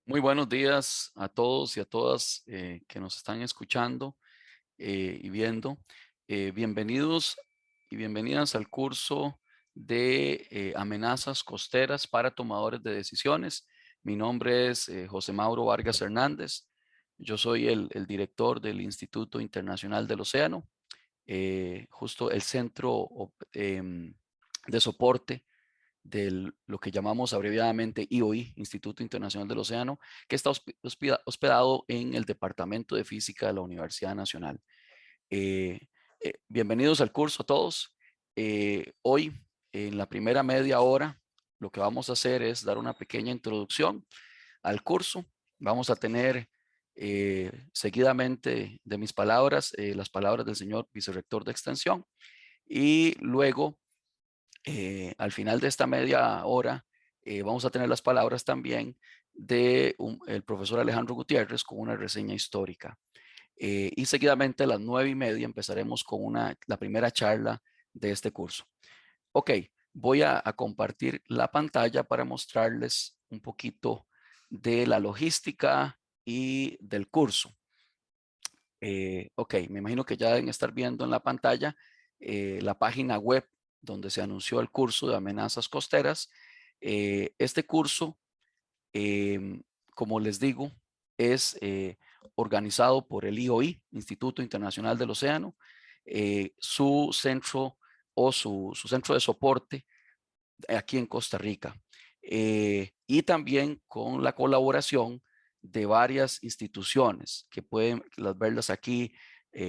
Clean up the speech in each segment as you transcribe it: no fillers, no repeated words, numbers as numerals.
Muy buenos días a todos y a todas que nos están escuchando y viendo. Bienvenidos y bienvenidas al curso de amenazas costeras para tomadores de decisiones. Mi nombre es José Mauro Vargas Hernández. Yo soy el director del Instituto Internacional del Océano, justo el centro de soporte de lo que llamamos abreviadamente IOI, Instituto Internacional del Océano, que está hospedado en el Departamento de Física de la Universidad Nacional. Eh, Bienvenidos al curso a todos. Hoy, en la primera media hora, lo que vamos a hacer es dar una pequeña introducción al curso. Vamos a tener seguidamente de mis palabras, las palabras del señor vicerrector de extensión, y luego al final de esta media hora vamos a tener las palabras también de el profesor Alejandro Gutiérrez con una reseña histórica. Y seguidamente a las 9:30 empezaremos con la primera charla de este curso. Ok, voy a compartir la pantalla para mostrarles un poquito de la logística y del curso. Ok, me imagino que ya deben estar viendo en la pantalla la página web donde se anunció el curso de amenazas costeras. Este curso, como les digo, es organizado por el IOI, Instituto Internacional del Océano. Su centro o su centro de soporte aquí en Costa Rica. Y también con la colaboración de varias instituciones que pueden verlas aquí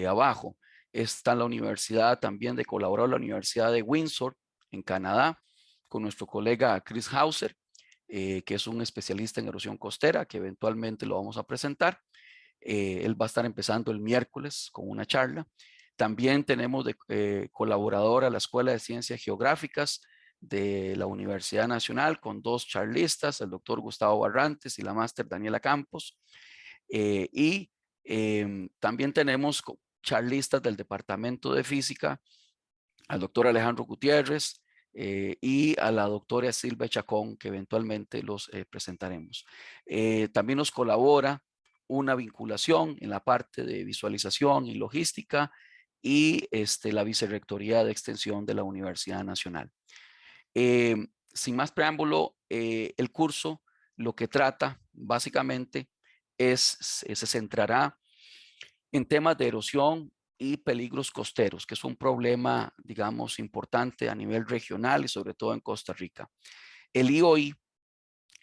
abajo. Está la universidad también de colaborar la Universidad de Windsor en Canadá con nuestro colega Chris Hauser, que es un especialista en erosión costera, que eventualmente lo vamos a presentar. Él va a estar empezando el miércoles con una charla. También tenemos de colaboradora la Escuela de Ciencias Geográficas de la Universidad Nacional con dos charlistas, el doctor Gustavo Barrantes y la máster Daniela Campos. Y también tenemos charlistas del Departamento de Física, al doctor Alejandro Gutiérrez y a la doctora Silvia Chacón, que eventualmente los presentaremos. También nos colabora una vinculación en la parte de visualización y logística y la Vicerrectoría de Extensión de la Universidad Nacional. Sin más preámbulo, el curso lo que trata básicamente se centrará en temas de erosión y peligros costeros, que es un problema, digamos, importante a nivel regional y sobre todo en Costa Rica. El IOI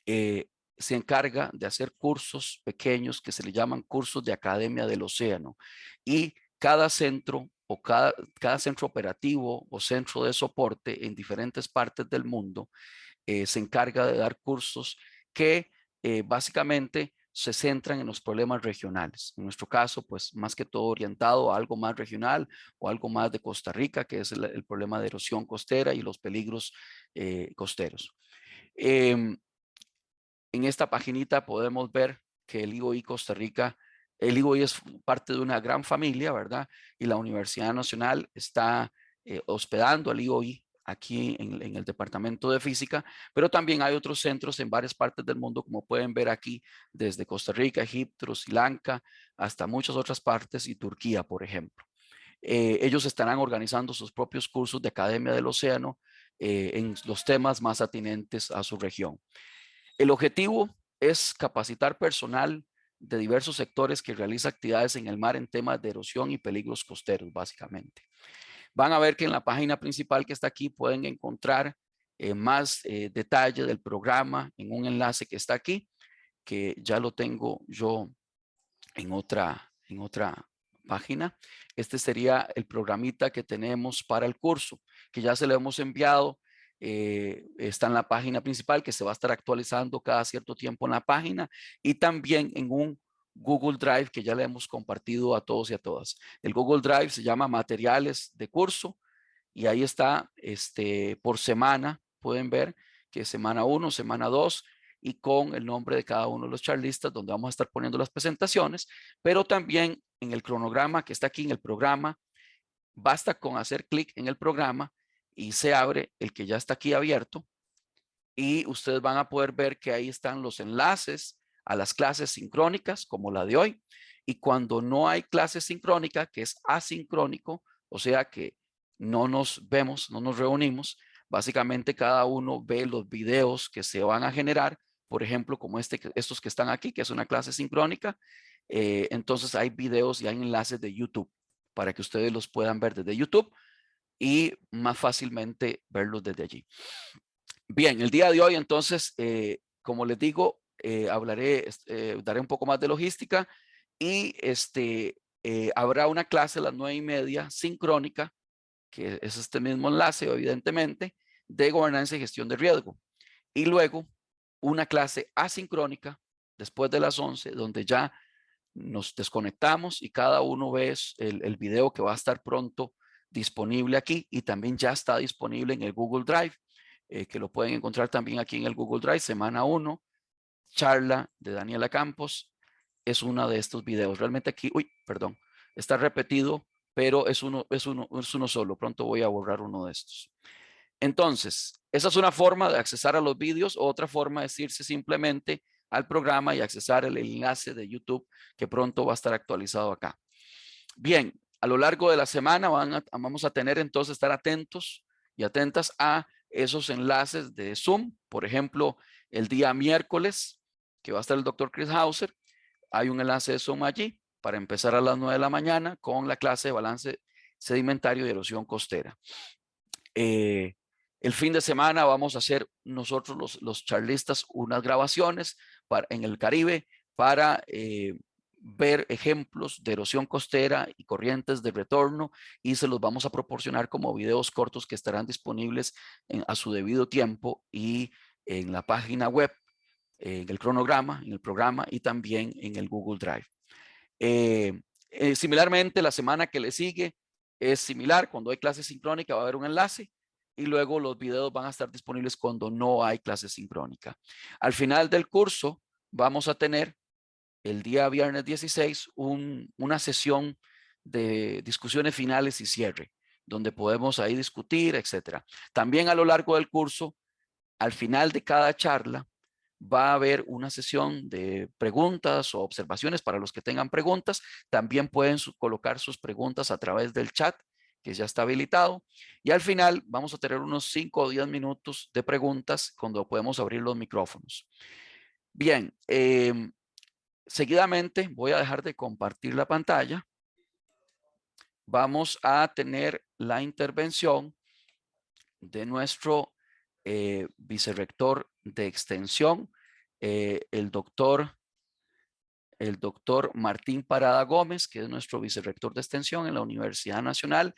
se encarga de hacer cursos pequeños que se le llaman cursos de Academia del Océano, y cada centro o cada centro operativo o centro de soporte en diferentes partes del mundo se encarga de dar cursos que básicamente se centran en los problemas regionales. En nuestro caso, pues más que todo orientado a algo más regional o algo más de Costa Rica, que es el problema de erosión costera y los peligros costeros. En esta paginita podemos ver que el IOI Costa Rica, el IOI es parte de una gran familia, ¿verdad? Y la Universidad Nacional está hospedando al IOI aquí en el Departamento de Física, pero también hay otros centros en varias partes del mundo, como pueden ver aquí, desde Costa Rica, Egipto, Sri Lanka, hasta muchas otras partes y Turquía, por ejemplo. Ellos estarán organizando sus propios cursos de Academia del Océano en los temas más atinentes a su región. El objetivo es capacitar personal de diversos sectores que realiza actividades en el mar en temas de erosión y peligros costeros, básicamente. Van a ver que en la página principal que está aquí pueden encontrar más detalle del programa en un enlace que está aquí, que ya lo tengo yo en otra página. Este sería el programita que tenemos para el curso, que ya se lo hemos enviado. Está en la página principal, que se va a estar actualizando cada cierto tiempo en la página, y también en un Google Drive que ya le hemos compartido a todos y a todas. El Google Drive se llama materiales de curso, y ahí está por semana. Pueden ver que semana 1, semana 2, y con el nombre de cada uno de los charlistas, donde vamos a estar poniendo las presentaciones, pero también en el cronograma que está aquí en el programa. Basta con hacer clic en el programa y se abre el que ya está aquí abierto, y ustedes van a poder ver que ahí están los enlaces a las clases sincrónicas como la de hoy. Y cuando no hay clase sincrónica, que es asincrónico, o sea que no nos vemos, no nos reunimos, básicamente cada uno ve los videos que se van a generar, por ejemplo, como estos que están aquí, que es una clase sincrónica. Entonces hay videos y hay enlaces de YouTube para que ustedes los puedan ver desde YouTube y más fácilmente verlos desde allí. Bien, el día de hoy entonces, como les digo, daré un poco más de logística y habrá una clase a las 9:30 sincrónica, que es este mismo enlace, evidentemente, de gobernanza y gestión de riesgo. Y luego una clase asincrónica después de las 11, donde ya nos desconectamos y cada uno ve el video que va a estar pronto disponible aquí y también ya está disponible en el Google Drive, que lo pueden encontrar también aquí en el Google Drive, semana 1, charla de Daniela Campos, es uno de estos videos. Realmente aquí, perdón, está repetido, pero es uno solo. Pronto voy a borrar uno de estos. Entonces, esa es una forma de accesar a los vídeos. Otra forma es irse simplemente al programa y accesar el enlace de YouTube que pronto va a estar actualizado acá. Bien, a lo largo de la semana vamos a tener entonces estar atentos y atentas a esos enlaces de Zoom. Por ejemplo, el día miércoles, que va a estar el doctor Chris Hauser, hay un enlace de Zoom allí para empezar a las 9 de la mañana con la clase de balance sedimentario y erosión costera. El fin de semana vamos a hacer nosotros los charlistas unas grabaciones en el Caribe para ver ejemplos de erosión costera y corrientes de retorno y se los vamos a proporcionar como videos cortos que estarán disponibles a su debido tiempo y en la página web, en el cronograma, en el programa y también en el Google Drive. Similarmente, la semana que le sigue es similar. Cuando hay clase sincrónica va a haber un enlace y luego los videos van a estar disponibles cuando no hay clase sincrónica. Al final del curso vamos a tener el día viernes 16 una sesión de discusiones finales y cierre, donde podemos ahí discutir, etcétera. También a lo largo del curso, al final de cada charla, va a haber una sesión de preguntas o observaciones para los que tengan preguntas. También pueden colocar sus preguntas a través del chat, que ya está habilitado. Y al final vamos a tener unos 5 o 10 minutos de preguntas cuando podemos abrir los micrófonos. Bien, seguidamente voy a dejar de compartir la pantalla. Vamos a tener la intervención de nuestro vicerrector de extensión, el doctor Martín Parada Gómez, que es nuestro vicerrector de extensión en la Universidad Nacional.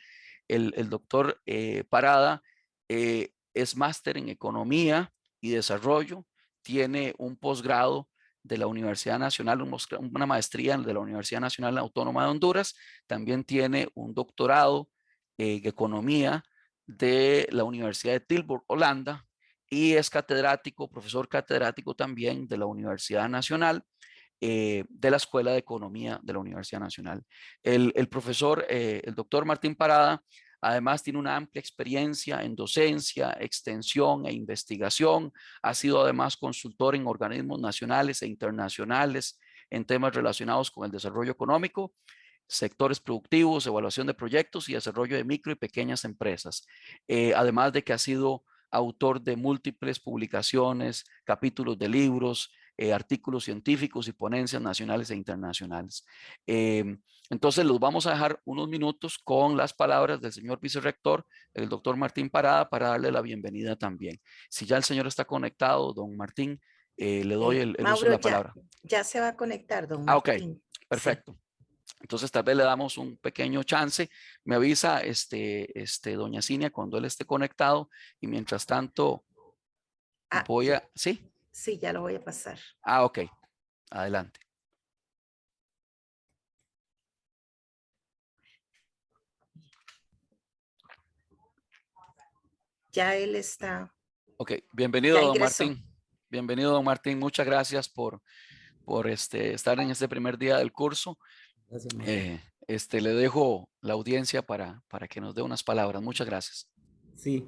El doctor Parada es máster en economía y desarrollo, tiene un posgrado de la Universidad Nacional, una maestría de la Universidad Nacional Autónoma de Honduras, también tiene un doctorado en economía de la Universidad de Tilburg, Holanda, y es catedrático, profesor catedrático también de la Universidad Nacional, de la Escuela de Economía de la Universidad Nacional. El profesor, el doctor Martín Parada, además tiene una amplia experiencia en docencia, extensión e investigación. Ha sido además consultor en organismos nacionales e internacionales en temas relacionados con el desarrollo económico, sectores productivos, evaluación de proyectos y desarrollo de micro y pequeñas empresas. Además de que ha sido autor de múltiples publicaciones, capítulos de libros, artículos científicos y ponencias nacionales e internacionales. Entonces los vamos a dejar unos minutos con las palabras del señor vicerrector, el doctor Martín Parada, para darle la bienvenida también. Si ya el señor está conectado, don Martín, le doy el uso de Mauro, la palabra. ya se va a conectar, don Ok, Martín. perfecto. Sí. Entonces tal vez le damos un pequeño chance. Me avisa doña Cinia cuando él esté conectado y mientras tanto voy a... ¿Sí? Sí, ya lo voy a pasar. Ok. Adelante. Ya él está. Ok, bienvenido, Ya don ingresó. Martín. Bienvenido, don Martín. Muchas gracias por estar en este primer día del curso. Le dejo la audiencia para que nos dé unas palabras. Muchas gracias. Sí,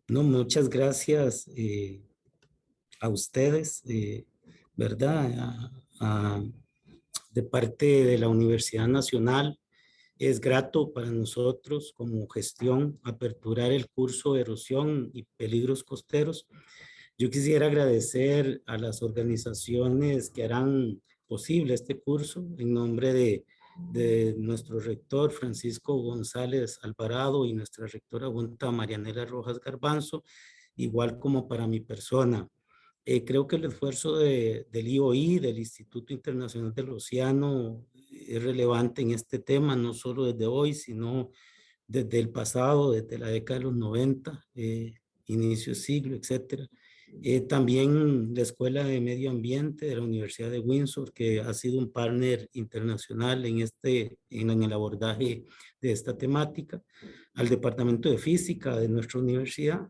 no, muchas gracias, a ustedes, ¿verdad? De parte de la Universidad Nacional. Es grato para nosotros como gestión aperturar el curso de erosión y peligros costeros. Yo quisiera agradecer a las organizaciones que harán posible este curso en nombre de nuestro rector Francisco González Alvarado y nuestra rectora adjunta Marianela Rojas Garbanzo, igual como para mi persona. Creo que el esfuerzo del IOI, del Instituto Internacional del Océano, es relevante en este tema, no solo desde hoy, sino desde el pasado, desde la década de los 90, inicio de siglo, etcétera. También la Escuela de Medio Ambiente de la Universidad de Windsor, que ha sido un partner internacional en el abordaje de esta temática, al Departamento de Física de nuestra universidad,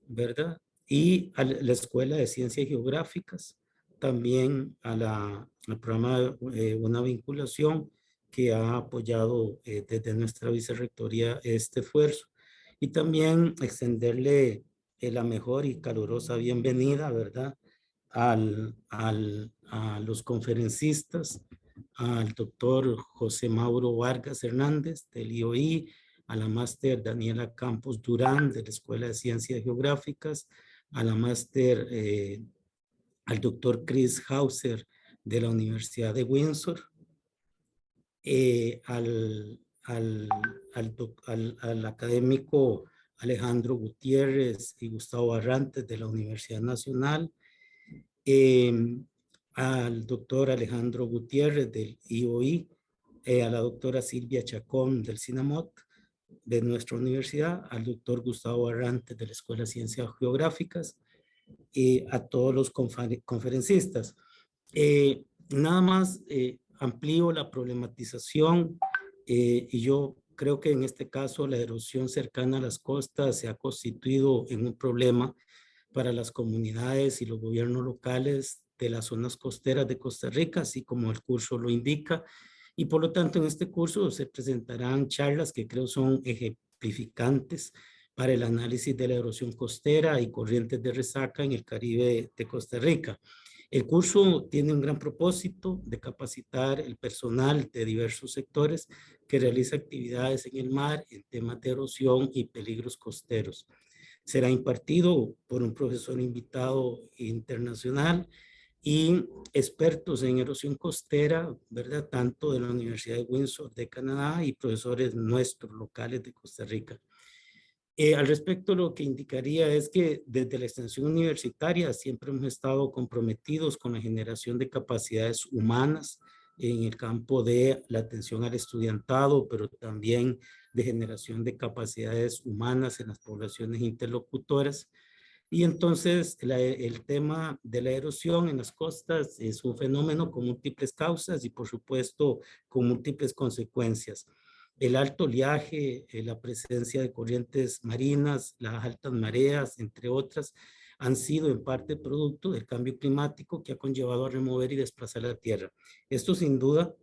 ¿verdad? Y a la Escuela de Ciencias Geográficas, también al programa Una Vinculación, que ha apoyado desde nuestra vicerrectoría este esfuerzo. Y también extenderle la mejor y calurosa bienvenida, ¿verdad? A los conferencistas, al doctor José Mauro Vargas Hernández del IOI, a la máster Daniela Campos Durán de la Escuela de Ciencias Geográficas, a la máster al doctor Chris Hauser de la Universidad de Windsor, al académico Alejandro Gutiérrez y Gustavo Barrantes de la Universidad Nacional, eh, al doctor Alejandro Gutiérrez del IOI, a la doctora Silvia Chacón del CINAMOT de nuestra universidad, al doctor Gustavo Barrantes de la Escuela de Ciencias Geográficas y a todos los conferencistas. Nada más amplío la problematización y yo creo que en este caso la erosión cercana a las costas se ha constituido en un problema para las comunidades y los gobiernos locales de las zonas costeras de Costa Rica, así como el curso lo indica. Y por lo tanto, en este curso se presentarán charlas que creo son ejemplificantes para el análisis de la erosión costera y corrientes de resaca en el Caribe de Costa Rica. El curso tiene un gran propósito de capacitar el personal de diversos sectores que realiza actividades en el mar en temas de erosión y peligros costeros. Será impartido por un profesor invitado internacional y expertos en erosión costera, ¿verdad? Tanto de la Universidad de Windsor de Canadá y profesores nuestros locales de Costa Rica. Al respecto, lo que indicaría es que desde la extensión universitaria siempre hemos estado comprometidos con la generación de capacidades humanas en el campo de la atención al estudiantado, pero también de generación de capacidades humanas en las poblaciones interlocutoras. Y entonces el tema de la erosión en las costas es un fenómeno con múltiples causas y por supuesto con múltiples consecuencias. El alto oleaje, la presencia de corrientes marinas, las altas mareas, entre otras, han sido en parte producto del cambio climático que ha conllevado a remover y desplazar la tierra. Esto sin duda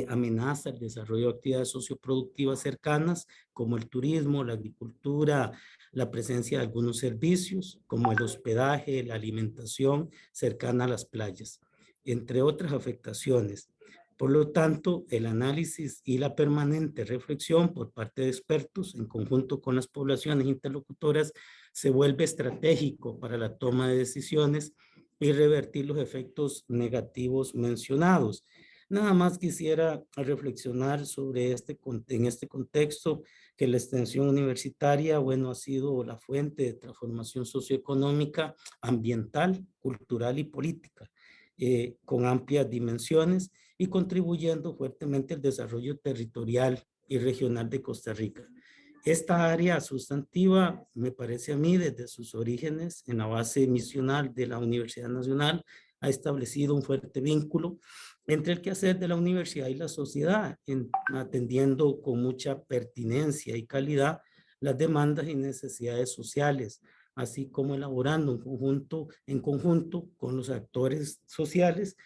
amenaza el desarrollo de actividades socioproductivas cercanas como el turismo, la agricultura, la presencia de algunos servicios como el hospedaje, la alimentación cercana a las playas, entre otras afectaciones. Por lo tanto, el análisis y la permanente reflexión por parte de expertos en conjunto con las poblaciones interlocutoras se vuelve estratégico para la toma de decisiones y revertir los efectos negativos mencionados. Nada más quisiera reflexionar sobre en este contexto que la extensión universitaria, bueno, ha sido la fuente de transformación socioeconómica, ambiental, cultural y política, con amplias dimensiones y contribuyendo fuertemente al desarrollo territorial y regional de Costa Rica. Esta área sustantiva, me parece a mí, desde sus orígenes en la base misional de la Universidad Nacional, ha establecido un fuerte vínculo entre el quehacer de la universidad y la sociedad, atendiendo con mucha pertinencia y calidad las demandas y necesidades sociales, así como elaborando en conjunto con los actores sociales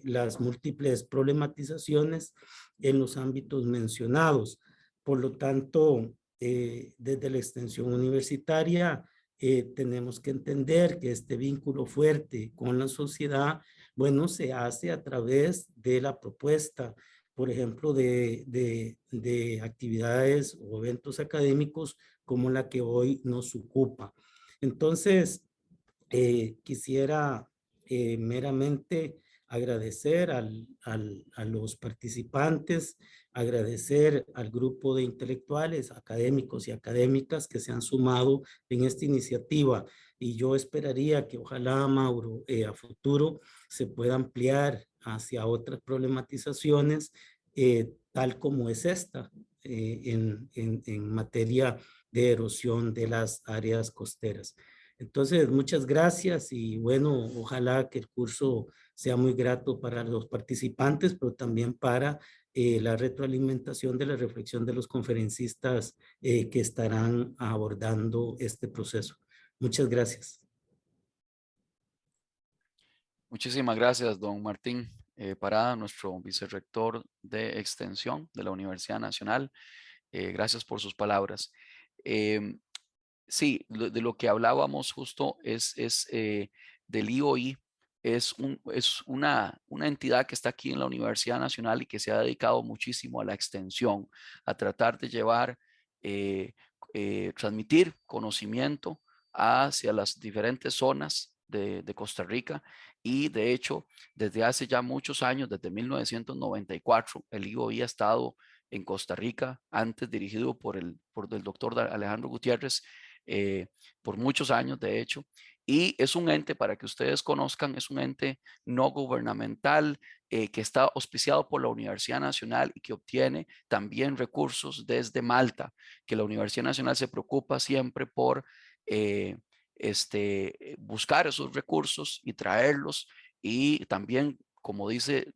las múltiples problematizaciones en los ámbitos mencionados. Por lo tanto, desde la extensión universitaria, tenemos que entender que este vínculo fuerte con la sociedad, bueno, se hace a través de la propuesta, por ejemplo, de actividades o eventos académicos como la que hoy nos ocupa. Entonces, quisiera meramente agradecer a los participantes, agradecer al grupo de intelectuales, académicos y académicas que se han sumado en esta iniciativa. Y yo esperaría que ojalá, Mauro, a futuro se pueda ampliar hacia otras problematizaciones, tal como es esta, en materia de erosión de las áreas costeras. Entonces, muchas gracias y bueno, ojalá que el curso sea muy grato para los participantes, pero también para la retroalimentación de la reflexión de los conferencistas que estarán abordando este proceso. Muchas gracias. Muchísimas gracias, don Martín Parada, nuestro vicerrector de extensión de la Universidad Nacional. Gracias por sus palabras. Sí, de lo que hablábamos justo es del IOI, es una entidad que está aquí en la Universidad Nacional y que se ha dedicado muchísimo a la extensión, a tratar de llevar, transmitir conocimiento hacia las diferentes zonas de Costa Rica. Y de hecho, desde hace ya muchos años, desde 1994, el IOI ha estado en Costa Rica, antes dirigido por el doctor Alejandro Gutiérrez, por muchos años, de hecho, y es un ente, para que ustedes conozcan, es un ente no gubernamental que está auspiciado por la Universidad Nacional y que obtiene también recursos desde Malta, que la Universidad Nacional se preocupa siempre por buscar esos recursos y traerlos, y también, como dice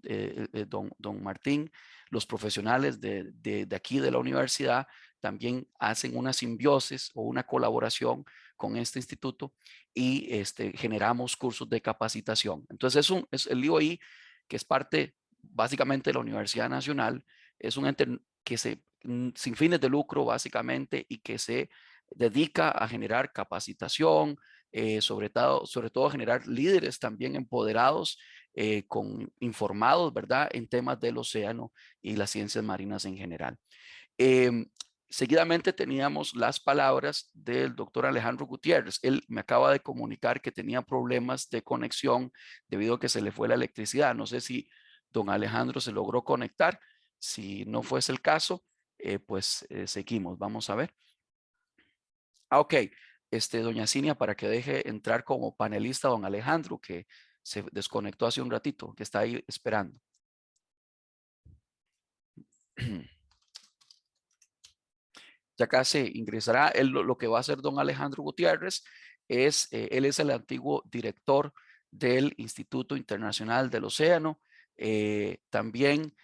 don Martín, los profesionales de aquí de la universidad también hacen una simbiosis o una colaboración con este instituto y generamos cursos de capacitación. Entonces es el IOI, que es parte básicamente de la Universidad Nacional, es un ente que sin fines de lucro básicamente, y que se dedica a generar capacitación, sobre todo a generar líderes también empoderados, informados, ¿verdad?, en temas del océano y las ciencias marinas en general. Seguidamente teníamos las palabras del doctor Alejandro Gutiérrez. Él me acaba de comunicar que tenía problemas de conexión debido a que se le fue la electricidad. No sé si don Alejandro se logró conectar. Si no fuese el caso, pues seguimos. Vamos a ver. Ok. Doña Cinia, para que deje entrar como panelista don Alejandro, que se desconectó hace un ratito, que está ahí esperando. Ya casi ingresará. Lo que va a hacer don Alejandro Gutiérrez es, él es el antiguo director del Instituto Internacional del Océano. También,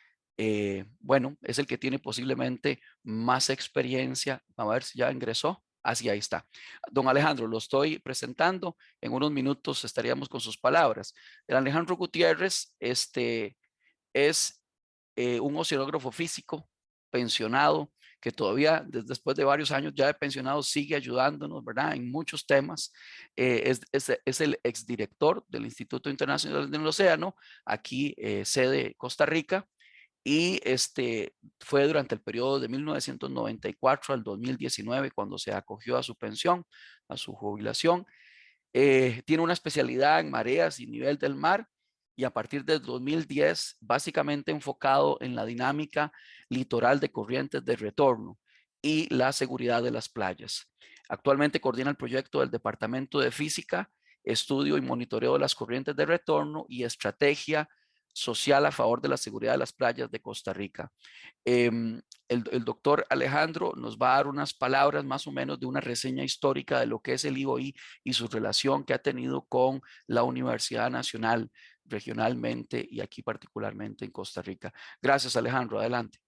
bueno, es el que tiene posiblemente más experiencia. A ver si ya ingresó. Así, ahí está. Don Alejandro, lo estoy presentando. En unos minutos estaríamos con sus palabras. El Alejandro Gutiérrez es un oceanógrafo físico pensionado, que todavía después de varios años ya de pensionado sigue ayudándonos, ¿verdad?, en muchos temas. Es el exdirector del Instituto Internacional del Océano, aquí sede Costa Rica, y fue durante el periodo de 1994 al 2019 cuando se acogió a su pensión, a su jubilación. Tiene una especialidad en mareas y nivel del mar, y a partir del 2010 básicamente enfocado en la dinámica litoral de corrientes de retorno y la seguridad de las playas. Actualmente coordina el proyecto del Departamento de Física, Estudio y Monitoreo de las Corrientes de Retorno y Estrategia Social a favor de la seguridad de las playas de Costa Rica. El doctor Alejandro nos va a dar unas palabras más o menos de una reseña histórica de lo que es el IOI y su relación que ha tenido con la Universidad Nacional regionalmente y aquí particularmente en Costa Rica. Gracias, Alejandro. Adelante.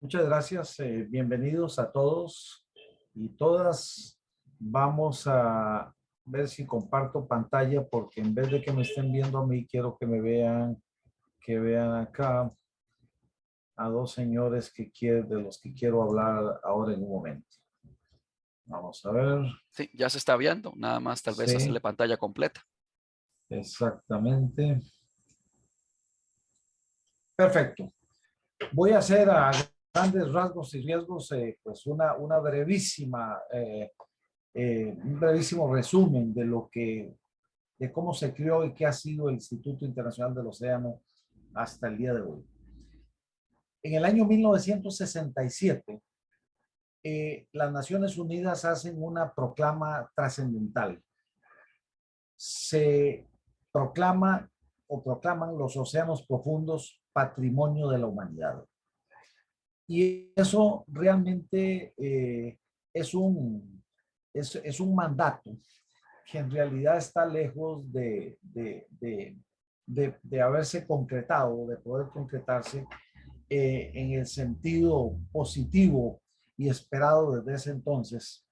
Muchas gracias. Bienvenidos a todos y todas. Vamos a ver si comparto pantalla, porque en vez de que me estén viendo a mí, quiero que me vean, acá a dos señores de los que quiero hablar ahora en un momento. Vamos a ver. Sí, ya se está viendo, nada más tal vez Sí. hacerle pantalla completa. Exactamente. Perfecto. Voy a hacer a grandes rasgos y riesgos pues una brevísima, un brevísimo resumen de de cómo se creó y qué ha sido el Instituto Internacional del Océano hasta el día de hoy. En el año 1967, las Naciones Unidas hacen una proclama trascendental. Se proclama o proclaman los océanos profundos patrimonio de la humanidad. Y eso realmente es un mandato que en realidad está lejos de haberse concretado, de poder concretarse en el sentido positivo y esperado desde ese entonces,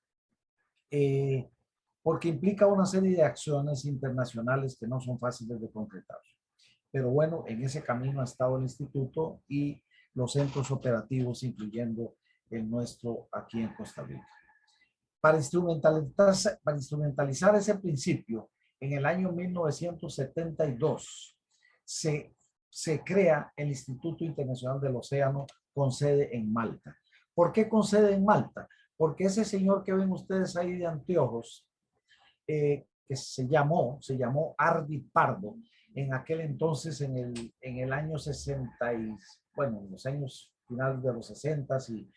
porque implica una serie de acciones internacionales que no son fáciles de concretar. Pero bueno, en ese camino ha estado el instituto y los centros operativos, incluyendo el nuestro aquí en Costa Rica. Para instrumentalizar ese principio, en el año 1972 se crea el Instituto Internacional del Océano con sede en Malta. ¿Por qué con sede en Malta? Porque ese señor que ven ustedes ahí de anteojos, que se llamó Arvid Pardo, en aquel entonces, en el año 60, bueno, en los años finales de los 60 y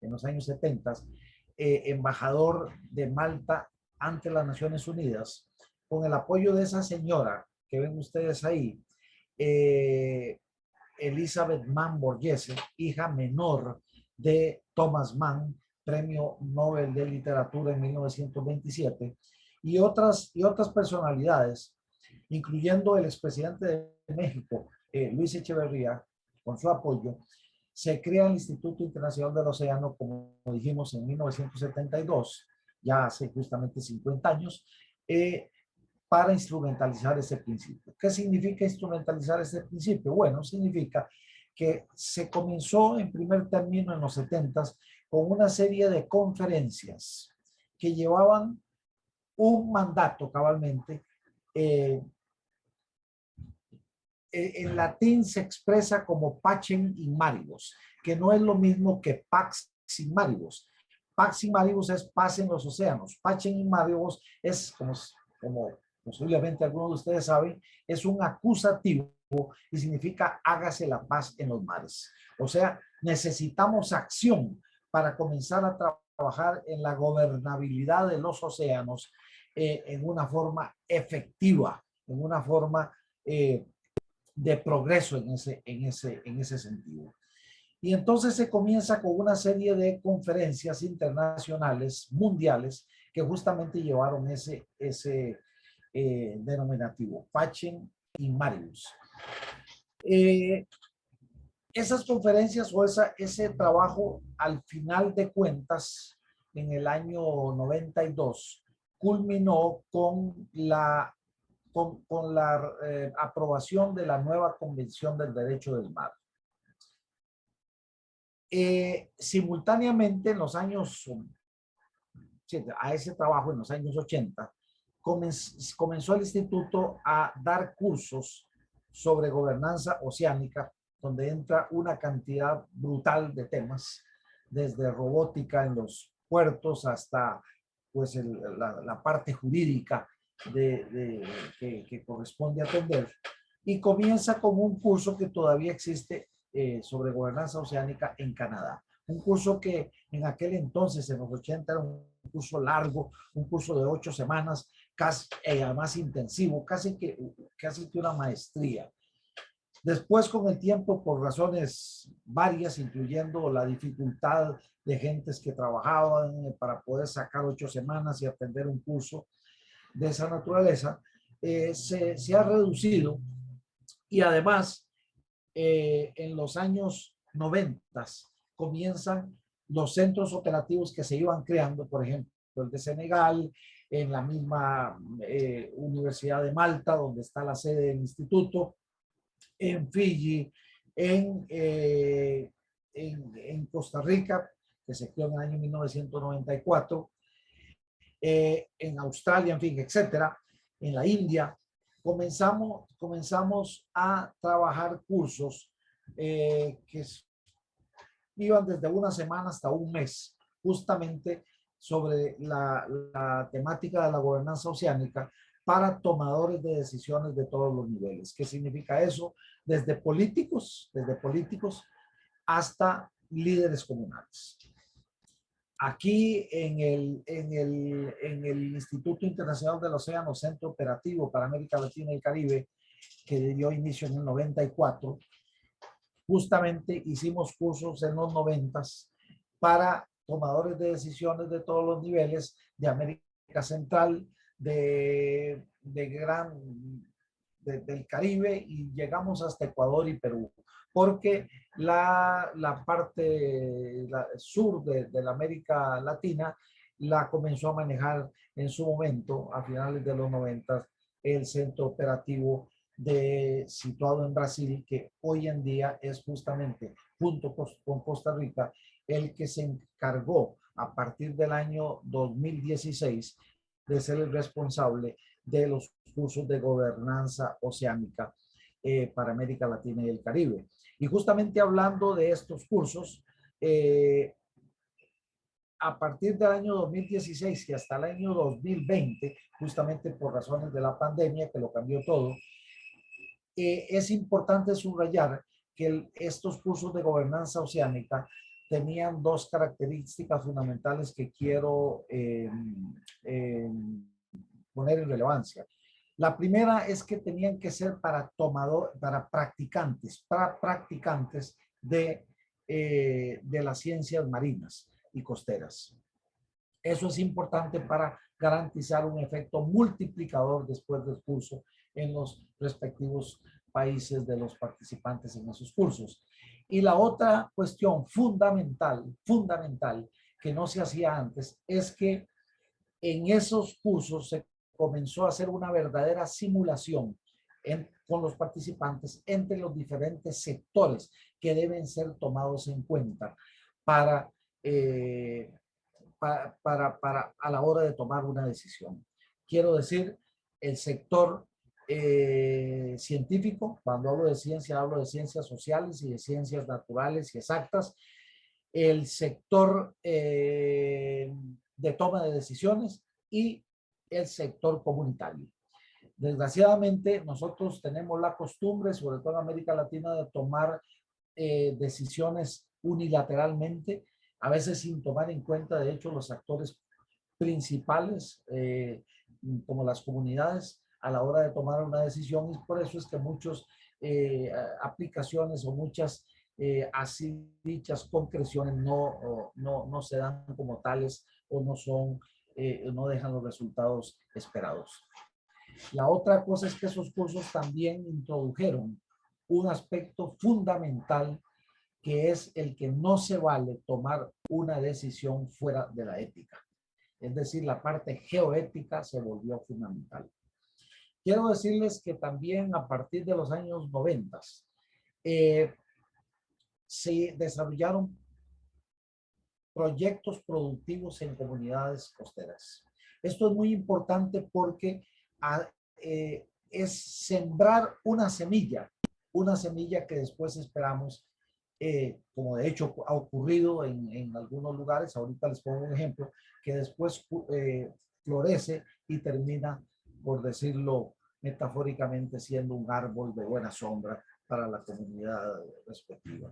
en los años 70, embajador de Malta ante las Naciones Unidas, con el apoyo de esa señora que ven ustedes ahí, Elizabeth Mann Borghese, hija menor de Thomas Mann, premio Nobel de Literatura en 1927, y otras personalidades, incluyendo el expresidente de México, Luis Echeverría, con su apoyo, se crea el Instituto Internacional del Océano, como dijimos, en 1972, ya hace justamente 50 años, para instrumentalizar ese principio. ¿Qué significa instrumentalizar ese principio? Bueno, significa que se comenzó en primer término en los 70s con una serie de conferencias que llevaban un mandato cabalmente. En latín se expresa como pacem in maribus, que no es lo mismo que pax in maribus. Pax in maribus es paz en los océanos. Pacem in maribus es, como posiblemente algunos de ustedes saben, es un acusativo y significa hágase la paz en los mares. O sea, necesitamos acción para comenzar a trabajar en la gobernabilidad de los océanos en una forma efectiva, en una forma de progreso en ese sentido. Y entonces se comienza con una serie de conferencias internacionales, mundiales, que justamente llevaron ese denominativo, Pacem in Maribus. Esas conferencias o ese trabajo, al final de cuentas, en el año 92, culminó con la aprobación de la nueva Convención del Derecho del Mar. Simultáneamente, en los años, a ese trabajo, en los años 80, comenzó el instituto a dar cursos sobre gobernanza oceánica, donde entra una cantidad brutal de temas, desde robótica en los puertos hasta pues la parte jurídica que corresponde atender, y comienza con un curso que todavía existe sobre gobernanza oceánica en Canadá. Un curso que en aquel entonces, en los 80, era un curso largo, un curso de 8 semanas, casi, además intensivo, casi que una maestría. Después, con el tiempo, por razones varias, incluyendo la dificultad de gentes que trabajaban para poder sacar 8 semanas y atender un curso de esa naturaleza, se ha reducido, y además en los años 90 comienzan los centros operativos que se iban creando, por ejemplo, el de Senegal, en la misma Universidad de Malta, donde está la sede del instituto, en Fiji, en Costa Rica, que se creó en el año 1994, en Australia, en fin, etcétera, en la India, comenzamos a trabajar cursos que iban desde una semana hasta un mes, justamente sobre la temática de la gobernanza oceánica para tomadores de decisiones de todos los niveles. ¿Qué significa eso? Desde políticos hasta líderes comunales. Aquí en el Instituto Internacional del Océano, Centro Operativo para América Latina y el Caribe, que dio inicio en el 94, justamente hicimos cursos en los 90s para tomadores de decisiones de todos los niveles de América Central, del Caribe, y llegamos hasta Ecuador y Perú, porque la parte sur de la América Latina la comenzó a manejar en su momento, a finales de los 90, el Centro Operativo situado en Brasil, que hoy en día es justamente, junto con Costa Rica, el que se encargó a partir del año 2016 de ser el responsable de los cursos de gobernanza oceánica para América Latina y el Caribe. Y justamente hablando de estos cursos, a partir del año 2016 y hasta el año 2020, justamente por razones de la pandemia que lo cambió todo, es importante subrayar que estos cursos de gobernanza oceánica tenían dos características fundamentales que quiero poner en relevancia. La primera es que tenían que ser para practicantes de las ciencias marinas y costeras. Eso es importante para garantizar un efecto multiplicador después del curso en los respectivos países de los participantes en esos cursos. Y la otra cuestión fundamental que no se hacía antes es que en esos cursos se comenzó a hacer una verdadera simulación con los participantes entre los diferentes sectores que deben ser tomados en cuenta para a la hora de tomar una decisión. Quiero decir, el sector científico, cuando hablo de ciencia, hablo de ciencias sociales y de ciencias naturales y exactas, el sector de toma de decisiones y el sector comunitario. Desgraciadamente, nosotros tenemos la costumbre, sobre todo en América Latina, de tomar decisiones unilateralmente, a veces sin tomar en cuenta, de hecho, los actores principales, como las comunidades, a la hora de tomar una decisión, y por eso es que muchas aplicaciones o muchas así dichas concreciones no se dan como tales o no dejan los resultados esperados. La otra cosa es que esos cursos también introdujeron un aspecto fundamental, que es el que no se vale tomar una decisión fuera de la ética. Es decir, la parte geoética se volvió fundamental. Quiero decirles que también a partir de los años 90 se desarrollaron proyectos productivos en comunidades costeras. Esto es muy importante porque es sembrar una semilla que después esperamos, como de hecho ha ocurrido en algunos lugares. Ahorita les pongo un ejemplo, que después florece y termina, por decirlo metafóricamente, siendo un árbol de buena sombra para la comunidad respectiva,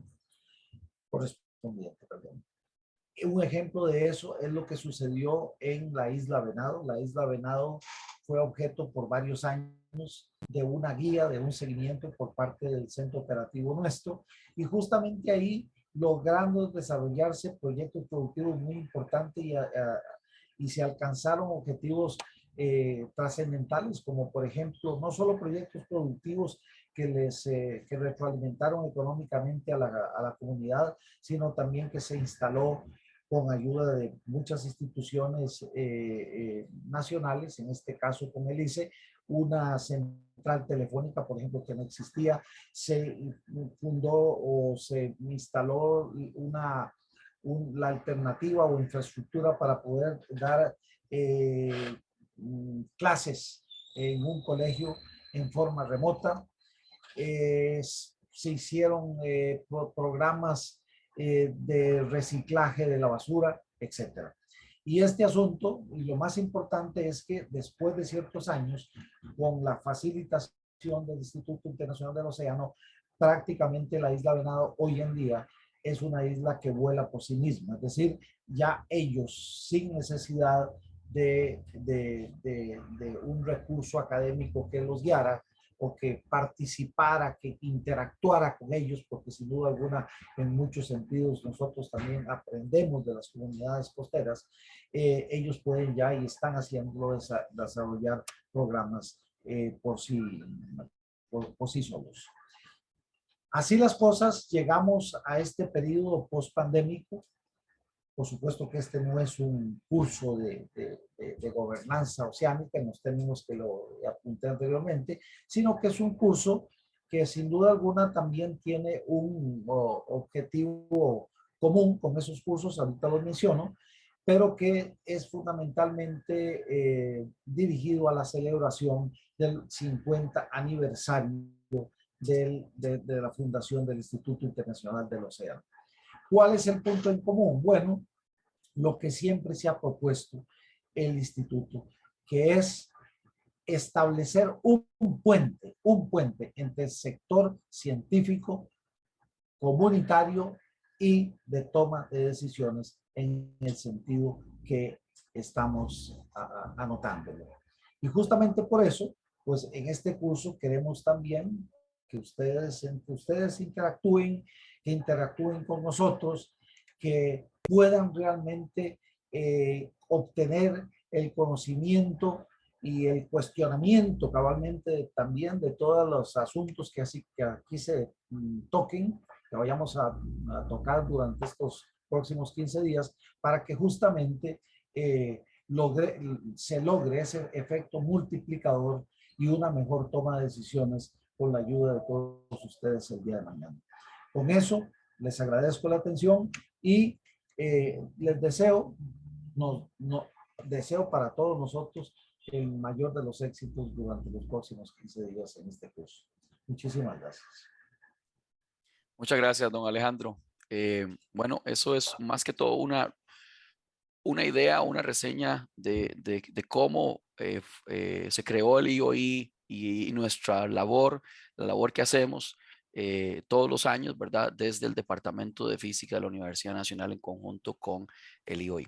correspondiente, perdón. Un ejemplo de eso es lo que sucedió en la Isla Venado. La Isla Venado fue objeto por varios años de una guía, de un seguimiento por parte del centro operativo nuestro, y justamente ahí logrando desarrollarse proyectos productivos muy importantes y se alcanzaron objetivos trascendentales, como por ejemplo, no solo proyectos productivos que retroalimentaron económicamente a la comunidad, sino también que se instaló con ayuda de muchas instituciones nacionales, en este caso con el ICE, una central telefónica, por ejemplo, que no existía. Se fundó o se instaló la alternativa o infraestructura para poder dar clases en un colegio en forma remota. Se hicieron programas de reciclaje de la basura, etcétera. Y este asunto, y lo más importante es que después de ciertos años, con la facilitación del Instituto Internacional del Océano, prácticamente la isla Venado hoy en día es una isla que vuela por sí misma. Es decir, ya ellos, sin necesidad de un recurso académico que los guiara, o que participara, que interactuara con ellos, porque sin duda alguna, en muchos sentidos, nosotros también aprendemos de las comunidades costeras, ellos pueden ya y están haciéndolo desarrollar programas por sí solos. Así las cosas, llegamos a este periodo post-pandémico. Por supuesto que este no es un curso de gobernanza oceánica en los términos que lo apunté anteriormente, sino que es un curso que sin duda alguna también tiene un objetivo común con esos cursos, ahorita los menciono, pero que es fundamentalmente dirigido a la celebración del 50 aniversario de la fundación del Instituto Internacional del Océano. ¿Cuál es el punto en común? Bueno, lo que siempre se ha propuesto el instituto, que es establecer un puente entre el sector científico, comunitario y de toma de decisiones en el sentido que estamos anotándolo. Y justamente por eso, pues en este curso queremos también que ustedes interactúen, que interactúen con nosotros, que puedan realmente obtener el conocimiento y el cuestionamiento cabalmente también de todos los asuntos que aquí se toquen, que vayamos a tocar durante estos próximos 15 días, para que justamente se logre ese efecto multiplicador y una mejor toma de decisiones con la ayuda de todos ustedes el día de mañana. Con eso, les agradezco la atención y les deseo, deseo para todos nosotros el mayor de los éxitos durante los próximos 15 días en este curso. Muchísimas gracias. Muchas gracias, don Alejandro. Bueno, eso es más que todo una idea, una reseña de cómo se creó el IOI y nuestra labor, la labor que hacemos todos los años, ¿verdad? Desde el Departamento de Física de la Universidad Nacional en conjunto con el IOI.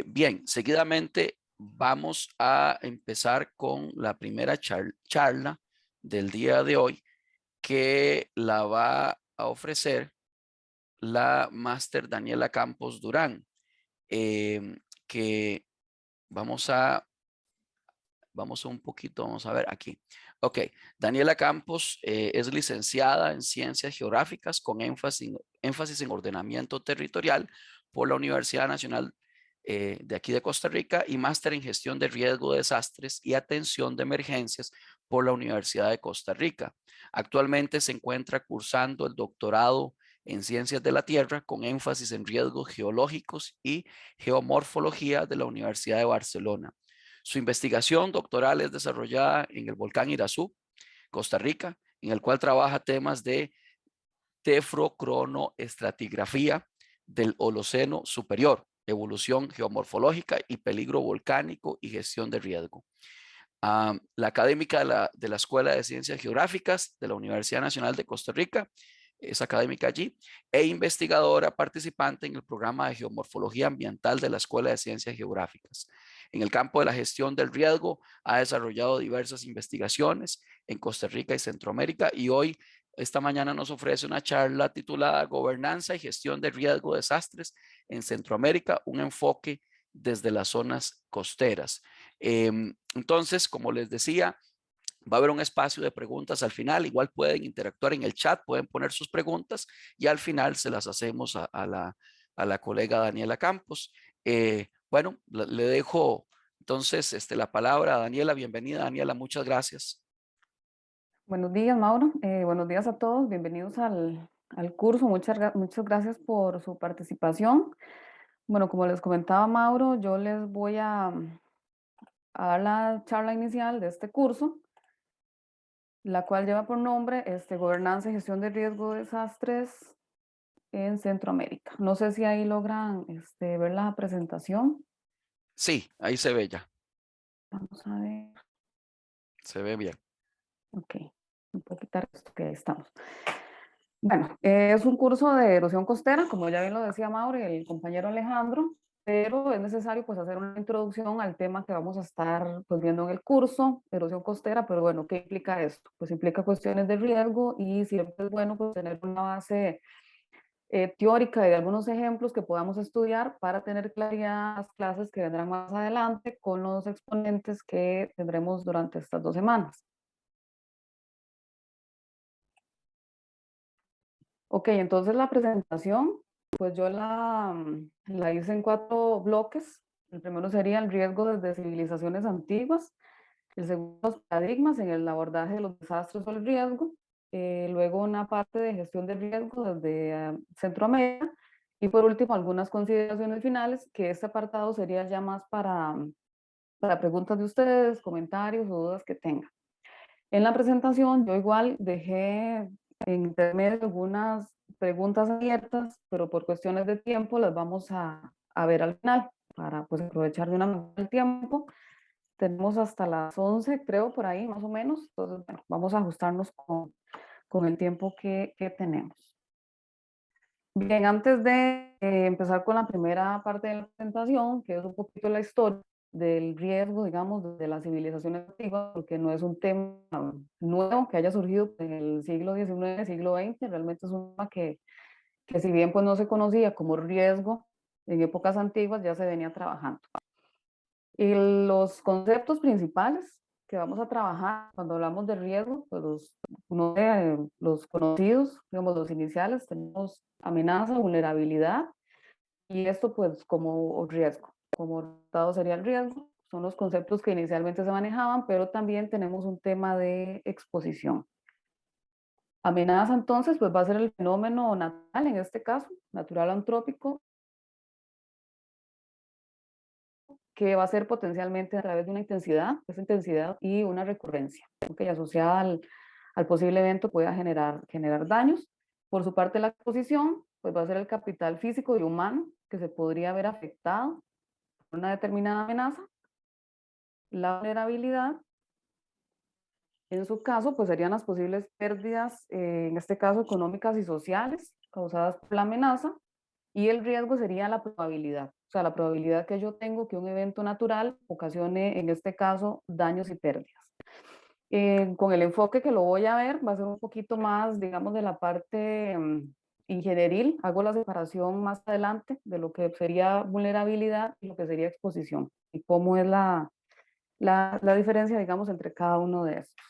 Bien, seguidamente vamos a empezar con la primera charla del día de hoy, que la va a ofrecer la máster Daniela Campos Durán, que vamos un poquito, vamos a ver aquí. Ok, Daniela Campos es licenciada en Ciencias Geográficas con énfasis en ordenamiento territorial por la Universidad Nacional de aquí de Costa Rica y máster en Gestión de Riesgo de Desastres y Atención de Emergencias por la Universidad de Costa Rica. Actualmente se encuentra cursando el doctorado en Ciencias de la Tierra con énfasis en riesgos geológicos y geomorfología de la Universidad de Barcelona. Su investigación doctoral es desarrollada en el volcán Irazú, Costa Rica, en el cual trabaja temas de tefrocronoestratigrafía del Holoceno superior, evolución geomorfológica y peligro volcánico y gestión de riesgo. La académica de la Escuela de Ciencias Geográficas de la Universidad Nacional de Costa Rica, es académica allí, e investigadora participante en el programa de geomorfología ambiental de la Escuela de Ciencias Geográficas. En el campo de la gestión del riesgo ha desarrollado diversas investigaciones en Costa Rica y Centroamérica, y hoy, esta mañana, nos ofrece una charla titulada Gobernanza y Gestión de Riesgo de Desastres en Centroamérica, un enfoque desde las zonas costeras. Entonces, como les decía, va a haber un espacio de preguntas al final. Igual pueden interactuar en el chat, pueden poner sus preguntas y al final se las hacemos a la colega Daniela Campos. Bueno, le dejo entonces la palabra a Daniela. Bienvenida, Daniela, muchas gracias. Buenos días, Mauro. Buenos días a todos. Bienvenidos al al curso. Muchas gracias por su participación. Bueno, como les comentaba Mauro, yo les voy a dar la charla inicial de este curso, la cual lleva por nombre Gobernanza y Gestión de Riesgo de Desastres en Centroamérica. No sé si ahí logran ver la presentación. Sí, ahí se ve ya, Vamos a ver. se ve bien. Ok, un puedo quitar esto que ahí estamos. Bueno, es un curso de erosión costera, como ya bien lo decía Mauro y el compañero Alejandro, pero es necesario pues hacer una introducción al tema que vamos a estar pues viendo en el curso, erosión costera, pero bueno, ¿qué implica esto? Pues implica cuestiones de riesgo y siempre es bueno pues tener una base teórica y de algunos ejemplos que podamos estudiar para tener claridad en las clases que vendrán más adelante con los exponentes que tendremos durante estas 2 semanas. Ok, entonces la presentación, pues yo la hice en 4 bloques. El primero sería el riesgo desde civilizaciones antiguas. El segundo, los paradigmas en el abordaje de los desastres o el riesgo. Luego una parte de gestión de riesgo desde Centroamérica. Y por último, algunas consideraciones finales, que este apartado sería ya más para preguntas de ustedes, comentarios o dudas que tengan. En la presentación yo igual dejé en intermedio algunas preguntas abiertas, pero por cuestiones de tiempo las vamos a ver al final para pues aprovechar de una manera el tiempo. Tenemos hasta las 11, creo, por ahí más o menos. Entonces, bueno, vamos a ajustarnos con el tiempo que tenemos. Bien, antes de empezar con la primera parte de la presentación, que es un poquito la historia del riesgo, digamos, de las civilizaciones antiguas, porque no es un tema nuevo que haya surgido en el siglo XIX, siglo XX, realmente es un tema que si bien pues no se conocía como riesgo en épocas antiguas, ya se venía trabajando. Y los conceptos principales que vamos a trabajar cuando hablamos de riesgo, pues los conocidos, digamos los iniciales, tenemos amenaza, vulnerabilidad, y esto pues como riesgo, como resultado sería el riesgo, son los conceptos que inicialmente se manejaban, pero también tenemos un tema de exposición. Amenaza entonces pues va a ser el fenómeno natural, en este caso, natural antrópico, que va a ser potencialmente a través de una intensidad, esa intensidad y una recurrencia, que asociada al posible evento pueda generar daños. Por su parte, la exposición, pues va a ser el capital físico y humano que se podría ver afectado por una determinada amenaza. La vulnerabilidad, en su caso, pues serían las posibles pérdidas, en este caso económicas y sociales, causadas por la amenaza, y el riesgo sería la probabilidad, o sea, la probabilidad que yo tengo que un evento natural ocasione, en este caso, daños y pérdidas. Con el enfoque que lo voy a ver, va a ser un poquito más, digamos, de la parte ingenieril. Hago la separación más adelante de lo que sería vulnerabilidad y lo que sería exposición, y cómo es la diferencia, digamos, entre cada uno de estos.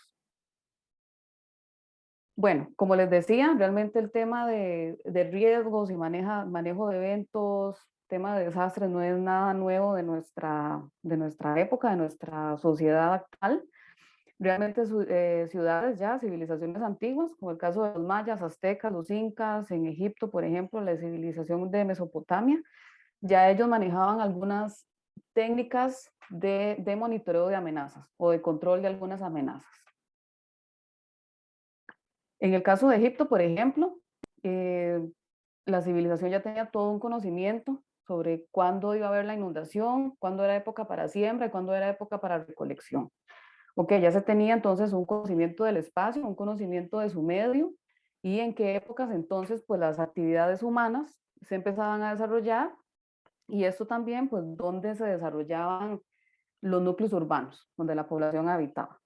Bueno, como les decía, realmente el tema de riesgos y manejo de eventos, tema de desastres, no es nada nuevo de nuestra época, de nuestra sociedad actual. Realmente ciudades ya, civilizaciones antiguas, como el caso de los mayas, aztecas, los incas, en Egipto, por ejemplo, la civilización de Mesopotamia, ya ellos manejaban algunas técnicas de monitoreo de amenazas o de control de algunas amenazas. En el caso de Egipto, por ejemplo, la civilización ya tenía todo un conocimiento sobre cuándo iba a haber la inundación, cuándo era época para siembra y cuándo era época para recolección. Ok, ya se tenía entonces un conocimiento del espacio, un conocimiento de su medio y en qué épocas entonces pues las actividades humanas se empezaban a desarrollar, y esto también pues dónde se desarrollaban los núcleos urbanos, donde la población habitaba.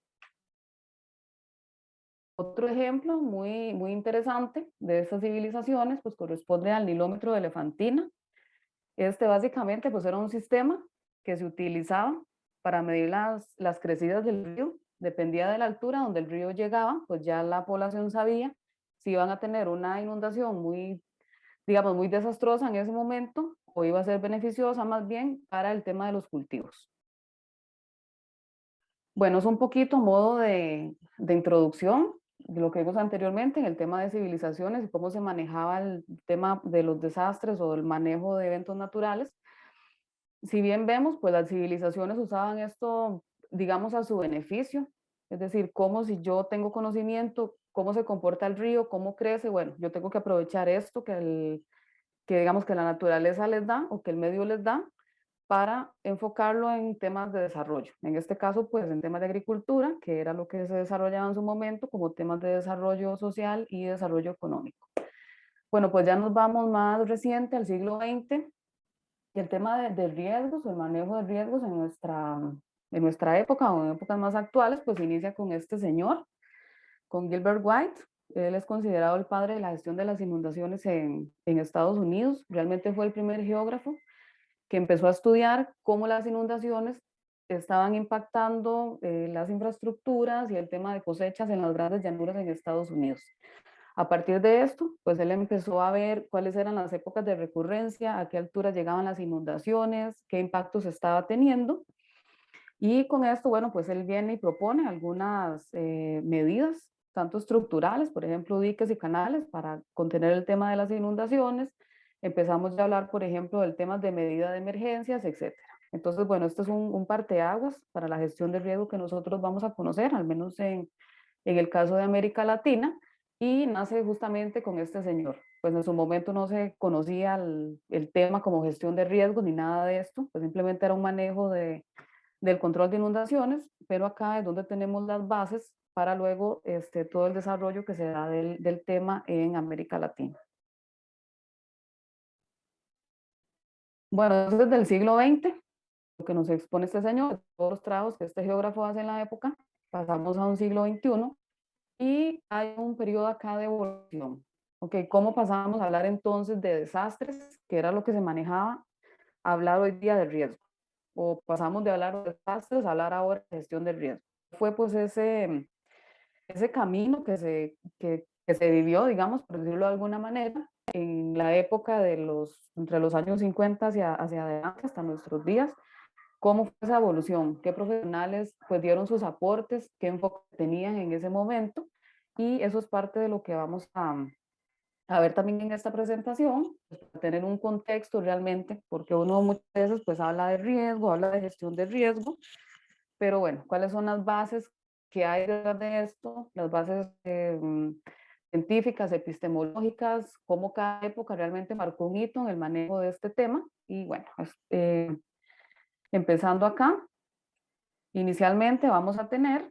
Otro ejemplo muy interesante de estas civilizaciones pues corresponde al Nilómetro de Elefantina. Básicamente pues era un sistema que se utilizaba para medir las crecidas del río. Dependía de la altura donde el río llegaba, pues ya la población sabía si iban a tener una inundación muy, digamos, muy desastrosa en ese momento o iba a ser beneficiosa más bien para el tema de los cultivos. Bueno, es un poquito modo de introducción. de lo que vimos anteriormente en el tema de civilizaciones y cómo se manejaba el tema de los desastres o el manejo de eventos naturales. Si bien vemos, pues las civilizaciones usaban esto, digamos, a su beneficio, es decir, como si yo tengo conocimiento, cómo se comporta el río, cómo crece, bueno, yo tengo que aprovechar esto que digamos que la naturaleza les da o que el medio les da para enfocarlo en temas de desarrollo. En este caso, pues en temas de agricultura, que era lo que se desarrollaba en su momento, como temas de desarrollo social y desarrollo económico. Bueno, pues ya nos vamos más reciente, al siglo XX, y el tema de riesgos o el manejo de riesgos en nuestra época o en épocas más actuales, pues inicia con este señor, con Gilbert White. Él es considerado el padre de la gestión de las inundaciones en Estados Unidos. Realmente fue el primer geógrafo que empezó a estudiar cómo las inundaciones estaban impactando las infraestructuras y el tema de cosechas en las grandes llanuras en Estados Unidos. A partir de esto, pues él empezó a ver cuáles eran las épocas de recurrencia, a qué altura llegaban las inundaciones, qué impactos estaba teniendo. Y con esto, bueno, pues él viene y propone algunas medidas, tanto estructurales, por ejemplo, diques y canales para contener el tema de las inundaciones. Empezamos ya a hablar, por ejemplo, del tema de medida de emergencias, etcétera. Entonces, bueno, esto es un parteaguas para la gestión de riesgo que nosotros vamos a conocer, al menos en el caso de América Latina, y nace justamente con este señor. Pues en su momento no se conocía el tema como gestión de riesgos ni nada de esto, pues simplemente era un manejo del control de inundaciones, pero acá es donde tenemos las bases para luego todo el desarrollo que se da del tema en América Latina. Bueno, entonces del siglo XX, lo que nos expone este señor, todos los trabajos que este geógrafo hace en la época, pasamos a un siglo XXI y hay un periodo acá de evolución. Ok, ¿cómo pasamos a hablar entonces de desastres, que era lo que se manejaba, a hablar hoy día de riesgo? O pasamos de hablar de desastres a hablar ahora de gestión de riesgo. Fue pues ese camino que se vivió, digamos, por decirlo de alguna manera, en la época de entre los años 50 hacia adelante hasta nuestros días. ¿Cómo fue esa evolución? ¿Qué profesionales pues dieron sus aportes? ¿Qué enfoque tenían en ese momento? Y eso es parte de lo que vamos a ver también en esta presentación, pues, para tener un contexto realmente, porque uno muchas veces pues habla de riesgo, habla de gestión de riesgo, pero bueno, ¿cuáles son las bases que hay detrás de esto? Las bases científicas, epistemológicas, cómo cada época realmente marcó un hito en el manejo de este tema. Y bueno, empezando acá, inicialmente vamos a tener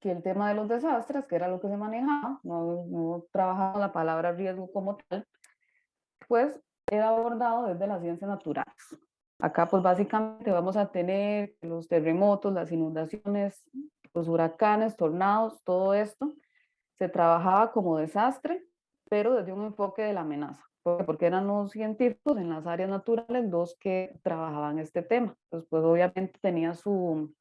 que el tema de los desastres, que era lo que se manejaba, no trabajaba la palabra riesgo como tal, pues era abordado desde las ciencias naturales. Acá pues básicamente vamos a tener los terremotos, las inundaciones, los huracanes, tornados, todo esto se trabajaba como desastre, pero desde un enfoque de la amenaza, porque eran los científicos en las áreas naturales los que trabajaban este tema. Entonces pues obviamente tenía su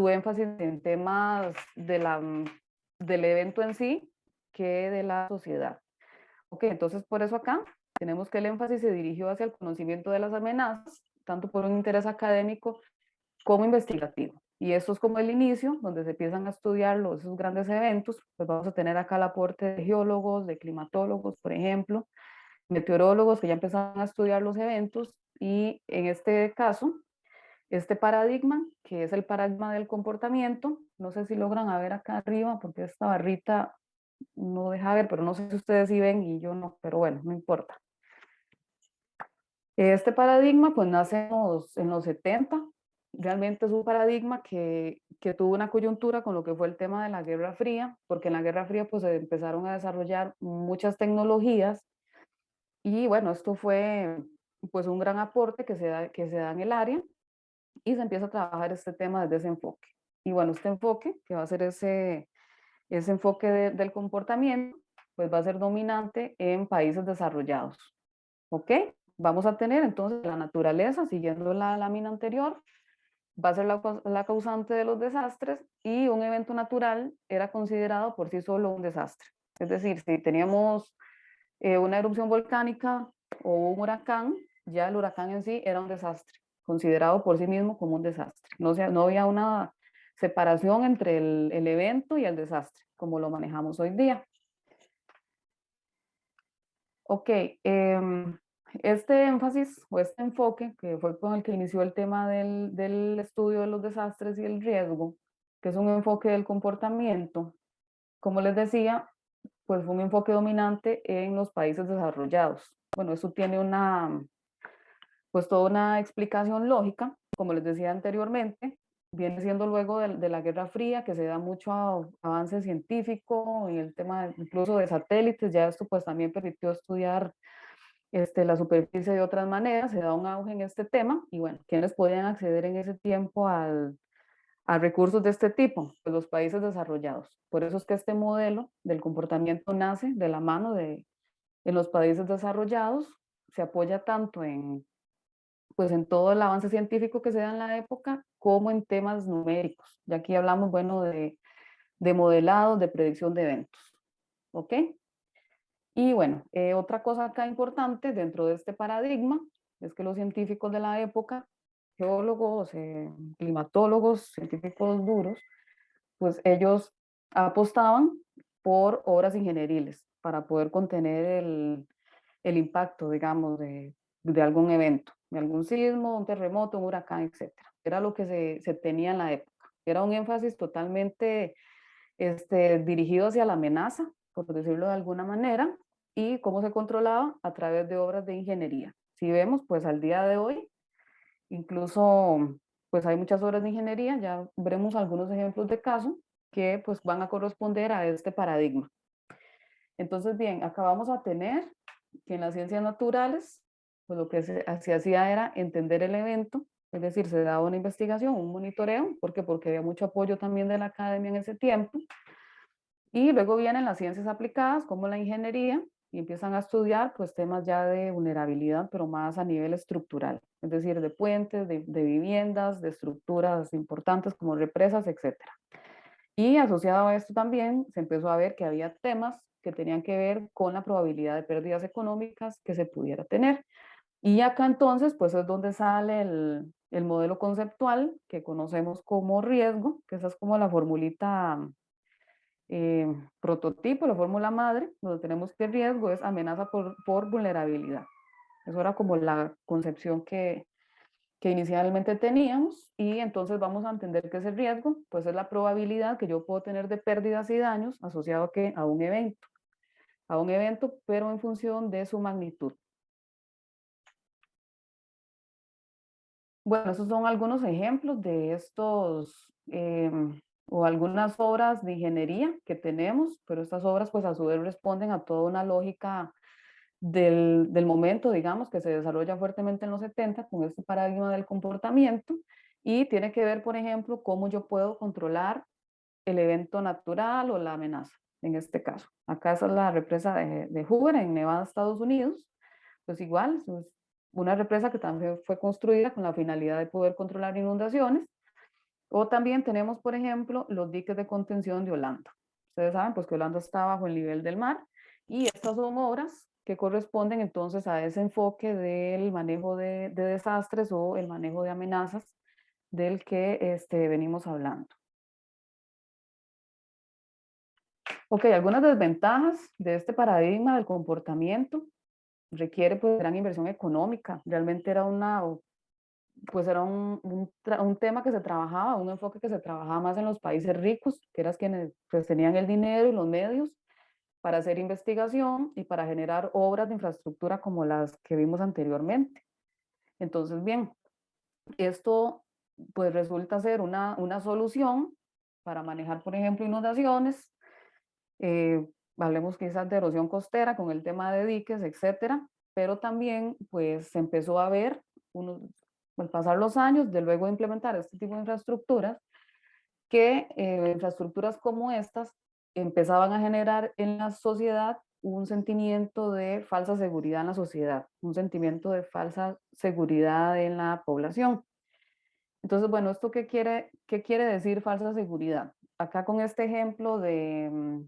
énfasis en temas del evento en sí que de la sociedad. Ok, entonces por eso acá tenemos que el énfasis se dirigió hacia el conocimiento de las amenazas, tanto por un interés académico como investigativo. Y esto es como el inicio, donde se empiezan a estudiar esos grandes eventos. Pues vamos a tener acá el aporte de geólogos, de climatólogos, por ejemplo, meteorólogos que ya empezaron a estudiar los eventos. Y en este caso, este paradigma, que es el paradigma del comportamiento, no sé si logran ver acá arriba, porque esta barrita no deja ver, pero no sé si ustedes sí ven y yo no, pero bueno, no importa. Este paradigma pues nace en los 70, realmente es un paradigma que tuvo una coyuntura con lo que fue el tema de la Guerra Fría, porque en la Guerra Fría pues se empezaron a desarrollar muchas tecnologías y bueno, esto fue pues un gran aporte que se da en el área y se empieza a trabajar este tema desde ese enfoque. Y bueno, este enfoque, que va a ser ese enfoque del comportamiento, pues va a ser dominante en países desarrollados. ¿Ok? Vamos a tener entonces la naturaleza, siguiendo la lámina anterior, va a ser la causante de los desastres y un evento natural era considerado por sí solo un desastre. Es decir, si teníamos una erupción volcánica o un huracán, ya el huracán en sí era un desastre, considerado por sí mismo como un desastre. No había una separación entre el evento y el desastre. como lo manejamos hoy día. Ok, este énfasis o este enfoque, que fue con el que inició el tema del estudio de los desastres y el riesgo, que es un enfoque del comportamiento, como les decía, pues fue un enfoque dominante en los países desarrollados. Bueno, eso tiene pues toda una explicación lógica, como les decía anteriormente, viene siendo luego de la Guerra Fría, que se da mucho avance científico en el tema incluso de satélites, ya esto pues también permitió estudiar la superficie de otras maneras, se da un auge en este tema, y bueno, ¿quiénes podían acceder en ese tiempo a recursos de este tipo? Pues los países desarrollados. Por eso es que este modelo del comportamiento nace de la mano en los países desarrollados, se apoya tanto pues en todo el avance científico que se da en la época, como en temas numéricos. Ya aquí hablamos, bueno, de modelado, de predicción de eventos. ¿Ok? Y bueno, otra cosa acá importante dentro de este paradigma es que los científicos de la época, geólogos, climatólogos, científicos duros, pues ellos apostaban por obras ingenieriles para poder contener el impacto, digamos, de algún evento, de algún sismo, un terremoto, un huracán, etcétera. Era lo que se tenía en la época. Era un énfasis totalmente dirigido hacia la amenaza, por decirlo de alguna manera, y cómo se controlaba a través de obras de ingeniería. Si vemos, pues al día de hoy, incluso, pues hay muchas obras de ingeniería, ya veremos algunos ejemplos de caso que pues van a corresponder a este paradigma. Entonces, bien, acá vamos a tener que en las ciencias naturales, pues lo que se hacía era entender el evento, es decir, se daba una investigación, un monitoreo, ¿por qué? Porque había mucho apoyo también de la academia en ese tiempo, y luego vienen las ciencias aplicadas, como la ingeniería, y empiezan a estudiar pues temas ya de vulnerabilidad, pero más a nivel estructural, es decir, de puentes, de viviendas, de estructuras importantes como represas, etcétera. Y asociado a esto también se empezó a ver que había temas que tenían que ver con la probabilidad de pérdidas económicas que se pudiera tener. Y acá entonces, pues es donde sale el modelo conceptual que conocemos como riesgo, que esa es como la formulita prototipo, la fórmula madre, donde tenemos que el riesgo es amenaza por vulnerabilidad. Eso era como la concepción que inicialmente teníamos, y entonces vamos a entender qué es el riesgo, pues es la probabilidad que yo puedo tener de pérdidas y daños asociado a un evento, pero en función de su magnitud. Bueno, esos son algunos ejemplos de estos o algunas obras de ingeniería que tenemos, pero estas obras pues a su vez responden a toda una lógica del momento, digamos, que se desarrolla fuertemente en los 70 con este paradigma del comportamiento, y tiene que ver, por ejemplo, cómo yo puedo controlar el evento natural o la amenaza, en este caso. Acá esa es la represa de Hoover en Nevada, Estados Unidos. Pues igual, es una represa que también fue construida con la finalidad de poder controlar inundaciones. O también tenemos, por ejemplo, los diques de contención de Holanda. Ustedes saben pues que Holanda está bajo el nivel del mar, y estas son obras que corresponden entonces a ese enfoque del manejo de desastres o el manejo de amenazas del que venimos hablando. Ok, algunas desventajas de este paradigma del comportamiento. Requiere pues gran inversión económica. Realmente era un tema que se trabajaba, un enfoque que se trabajaba más en los países ricos, que eran quienes pues tenían el dinero y los medios para hacer investigación y para generar obras de infraestructura como las que vimos anteriormente. Entonces, bien, esto pues resulta ser una solución para manejar, por ejemplo, inundaciones. Hablemos quizás de erosión costera con el tema de diques, etcétera, pero también pues se empezó a ver al pasar los años de luego implementar este tipo de infraestructuras, que infraestructuras como estas empezaban a generar en la sociedad un sentimiento de falsa seguridad en la sociedad, un sentimiento de falsa seguridad en la población. Entonces, bueno, ¿esto qué quiere decir falsa seguridad? Acá con este ejemplo de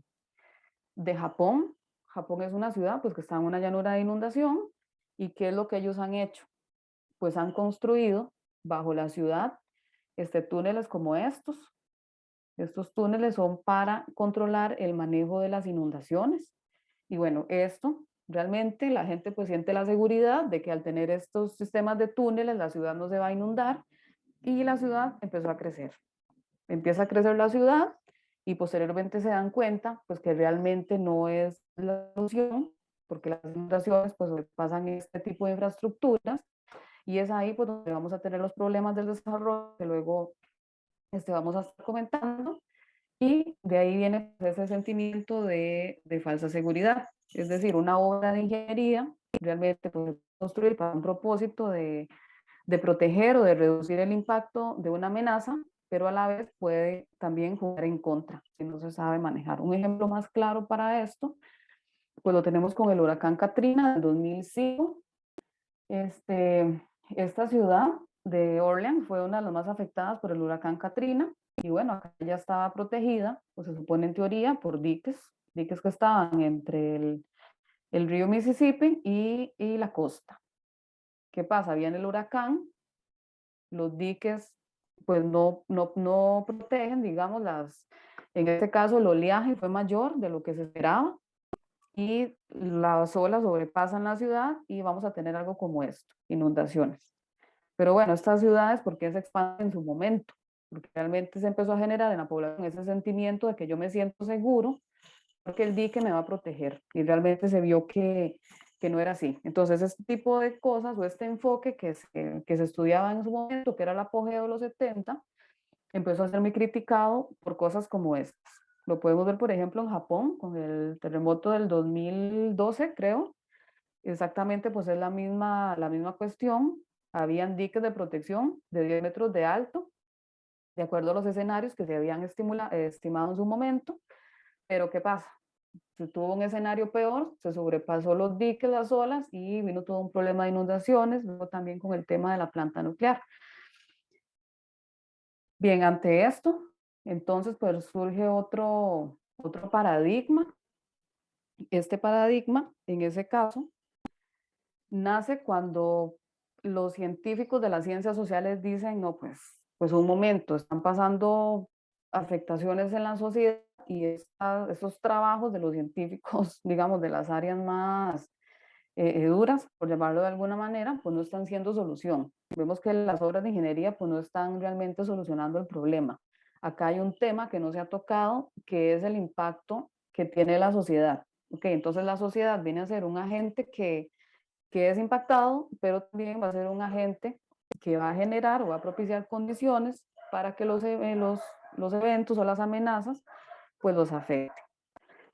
Japón. Japón es una ciudad pues que está en una llanura de inundación, y ¿qué es lo que ellos han hecho? Pues han construido bajo la ciudad túneles como estos, Estos túneles son para controlar el manejo de las inundaciones. Y bueno, esto realmente la gente pues siente la seguridad de que al tener estos sistemas de túneles la ciudad no se va a inundar y la ciudad empezó a crecer. Empieza a crecer la ciudad y posteriormente se dan cuenta pues que realmente no es la solución porque las inundaciones pues pasan este tipo de infraestructuras y es ahí pues donde vamos a tener los problemas del desarrollo que luego vamos a estar comentando y de ahí viene ese sentimiento de falsa seguridad, es decir, una obra de ingeniería realmente pues, construir para un propósito de proteger o de reducir el impacto de una amenaza, pero a la vez puede también jugar en contra si no se sabe manejar. Un ejemplo más claro para esto, pues lo tenemos con el huracán Katrina del 2005. Esta ciudad de Orleans fue una de las más afectadas por el huracán Katrina y bueno, acá ya estaba protegida, pues se supone en teoría por diques que estaban entre el río Mississippi y la costa. ¿Qué pasa? Viene el huracán, los diques pues no protegen, digamos, en este caso el oleaje fue mayor de lo que se esperaba y las olas sobrepasan la ciudad y vamos a tener algo como esto, inundaciones. Pero bueno, estas ciudades, ¿por qué se expanden en su momento? Porque realmente se empezó a generar en la población ese sentimiento de que yo me siento seguro porque el dique me va a proteger y realmente se vio que no era así. Entonces, este tipo de cosas o este enfoque que se estudiaba en su momento, que era el apogeo de los 70, empezó a ser muy criticado por cosas como estas. Lo podemos ver, por ejemplo, en Japón, con el terremoto del 2012, creo. Exactamente, pues es la misma cuestión. Habían diques de protección de 10 metros de alto, de acuerdo a los escenarios que se habían estimado en su momento. Pero ¿qué pasa? Se tuvo un escenario peor, se sobrepasó los diques, las olas y vino todo un problema de inundaciones, luego también con el tema de la planta nuclear. Bien, ante esto, entonces pues surge otro paradigma. Este paradigma, en ese caso, nace cuando los científicos de las ciencias sociales dicen, no, pues un momento, están pasando afectaciones en la sociedad y esos trabajos de los científicos, digamos, de las áreas más duras, por llamarlo de alguna manera, pues no están siendo solución. Vemos que las obras de ingeniería pues no están realmente solucionando el problema. Acá hay un tema que no se ha tocado, que es el impacto que tiene la sociedad. Okay, entonces la sociedad viene a ser un agente que es impactado, pero también va a ser un agente que va a generar o va a propiciar condiciones para que los eventos o las amenazas pues los afecten.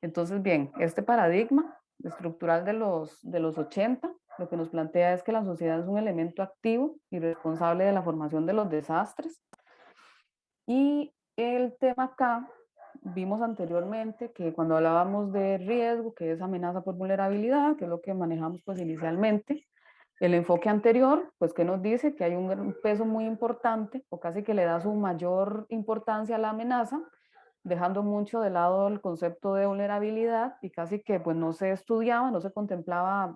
Entonces, bien, este paradigma estructural de los 80 lo que nos plantea es que la sociedad es un elemento activo y responsable de la formación de los desastres. Y el tema acá, vimos anteriormente que cuando hablábamos de riesgo, que es amenaza por vulnerabilidad, que es lo que manejamos pues inicialmente, el enfoque anterior, pues que nos dice que hay un peso muy importante o casi que le da su mayor importancia a la amenaza, dejando mucho de lado el concepto de vulnerabilidad y casi que pues no se estudiaba, no se contemplaba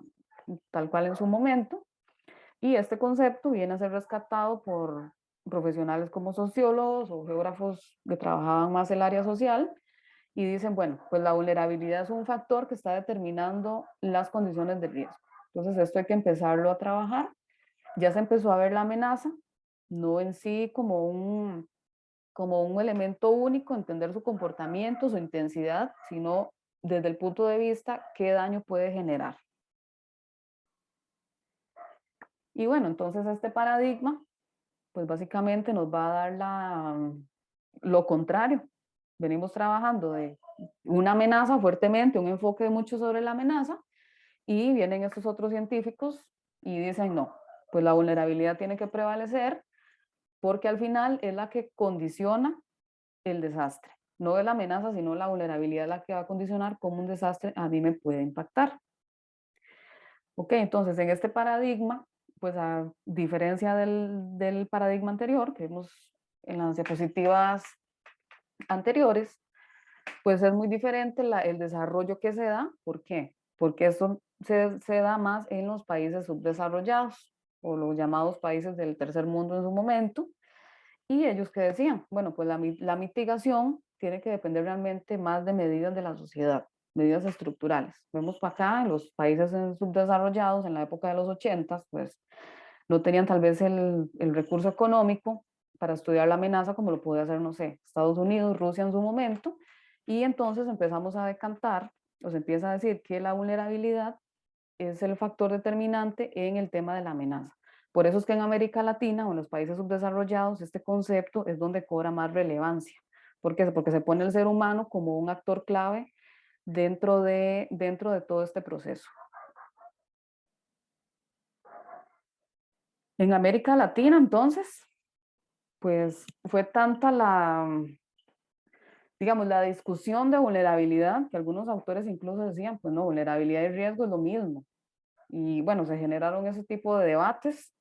tal cual en su momento. Y este concepto viene a ser rescatado por profesionales como sociólogos o geógrafos que trabajaban más el área social y dicen, bueno, pues la vulnerabilidad es un factor que está determinando las condiciones de riesgo. Entonces esto hay que empezarlo a trabajar. Ya se empezó a ver la amenaza, no en sí como un elemento único, entender su comportamiento, su intensidad, sino desde el punto de vista qué daño puede generar. Y bueno, entonces este paradigma, pues básicamente nos va a dar lo contrario. Venimos trabajando de una amenaza fuertemente, un enfoque mucho sobre la amenaza, y vienen estos otros científicos y dicen, no, pues la vulnerabilidad tiene que prevalecer porque al final es la que condiciona el desastre. No es la amenaza, sino la vulnerabilidad la que va a condicionar cómo un desastre a mí me puede impactar. Ok, entonces en este paradigma, pues a diferencia del paradigma anterior que vimos en las diapositivas anteriores, pues es muy diferente el desarrollo que se da. ¿Por qué? Porque esto se da más en los países subdesarrollados o los llamados países del tercer mundo en su momento. Y ellos que decían, bueno, pues la mitigación tiene que depender realmente más de medidas de la sociedad, medidas estructurales. Vemos para acá, en los países subdesarrollados, en la época de los 80, pues no tenían tal vez el recurso económico para estudiar la amenaza como lo podía hacer, no sé, Estados Unidos, Rusia en su momento, y entonces empezamos a decantar, o se empieza a decir que la vulnerabilidad es el factor determinante en el tema de la amenaza. Por eso es que en América Latina o en los países subdesarrollados este concepto es donde cobra más relevancia. ¿Por qué? Porque se pone el ser humano como un actor clave dentro de todo este proceso. En América Latina, entonces, pues fue tanta digamos, la discusión de vulnerabilidad que algunos autores incluso decían, pues no, vulnerabilidad y riesgo es lo mismo. Y bueno, se generaron ese tipo de debates.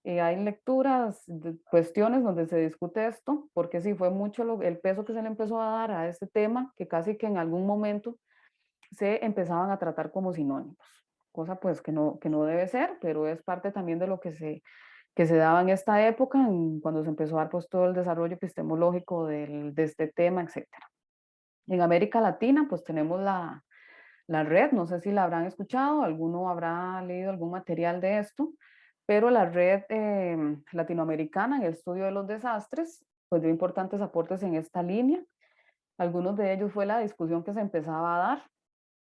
Hay lecturas, cuestiones donde se discute esto, porque sí, fue mucho el peso que se le empezó a dar a este tema, que casi que en algún momento se empezaban a tratar como sinónimos, cosa pues que no debe ser, pero es parte también de lo que se daba en esta época, cuando se empezó a dar pues todo el desarrollo epistemológico de este tema, etc. En América Latina pues tenemos la red, no sé si la habrán escuchado, alguno habrá leído algún material de esto, pero la red latinoamericana en el estudio de los desastres, pues dio importantes aportes en esta línea. Algunos de ellos fue la discusión que se empezaba a dar,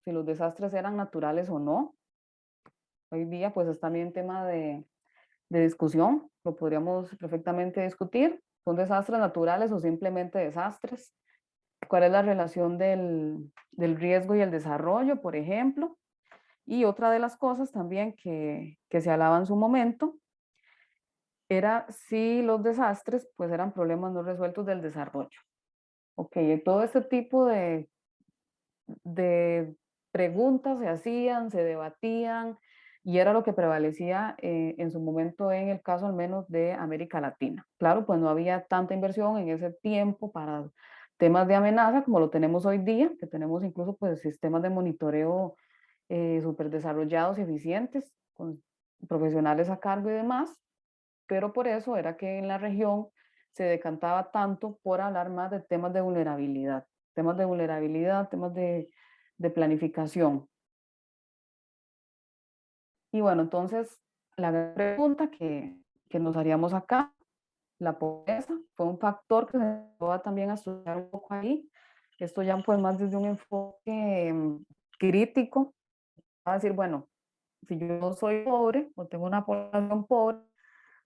si los desastres eran naturales o no. Hoy día pues es también tema de discusión, lo podríamos perfectamente discutir. ¿Son desastres naturales o simplemente desastres? ¿Cuál es la relación del riesgo y el desarrollo, por ejemplo? Y otra de las cosas también que se hablaba en su momento era si los desastres pues eran problemas no resueltos del desarrollo. Ok, todo este tipo de preguntas se hacían, se debatían y era lo que prevalecía en su momento en el caso al menos de América Latina. Claro, pues no había tanta inversión en ese tiempo para temas de amenaza como lo tenemos hoy día, que tenemos incluso pues sistemas de monitoreo súper desarrollados y eficientes, con profesionales a cargo y demás, pero por eso era que en la región se decantaba tanto por hablar más de temas de vulnerabilidad, temas de planificación. Y bueno, entonces la gran pregunta que nos haríamos acá, la pobreza, fue un factor que se va también a estudiar un poco ahí. Esto ya pues más desde un enfoque crítico, a decir, bueno, si yo soy pobre o tengo una población pobre,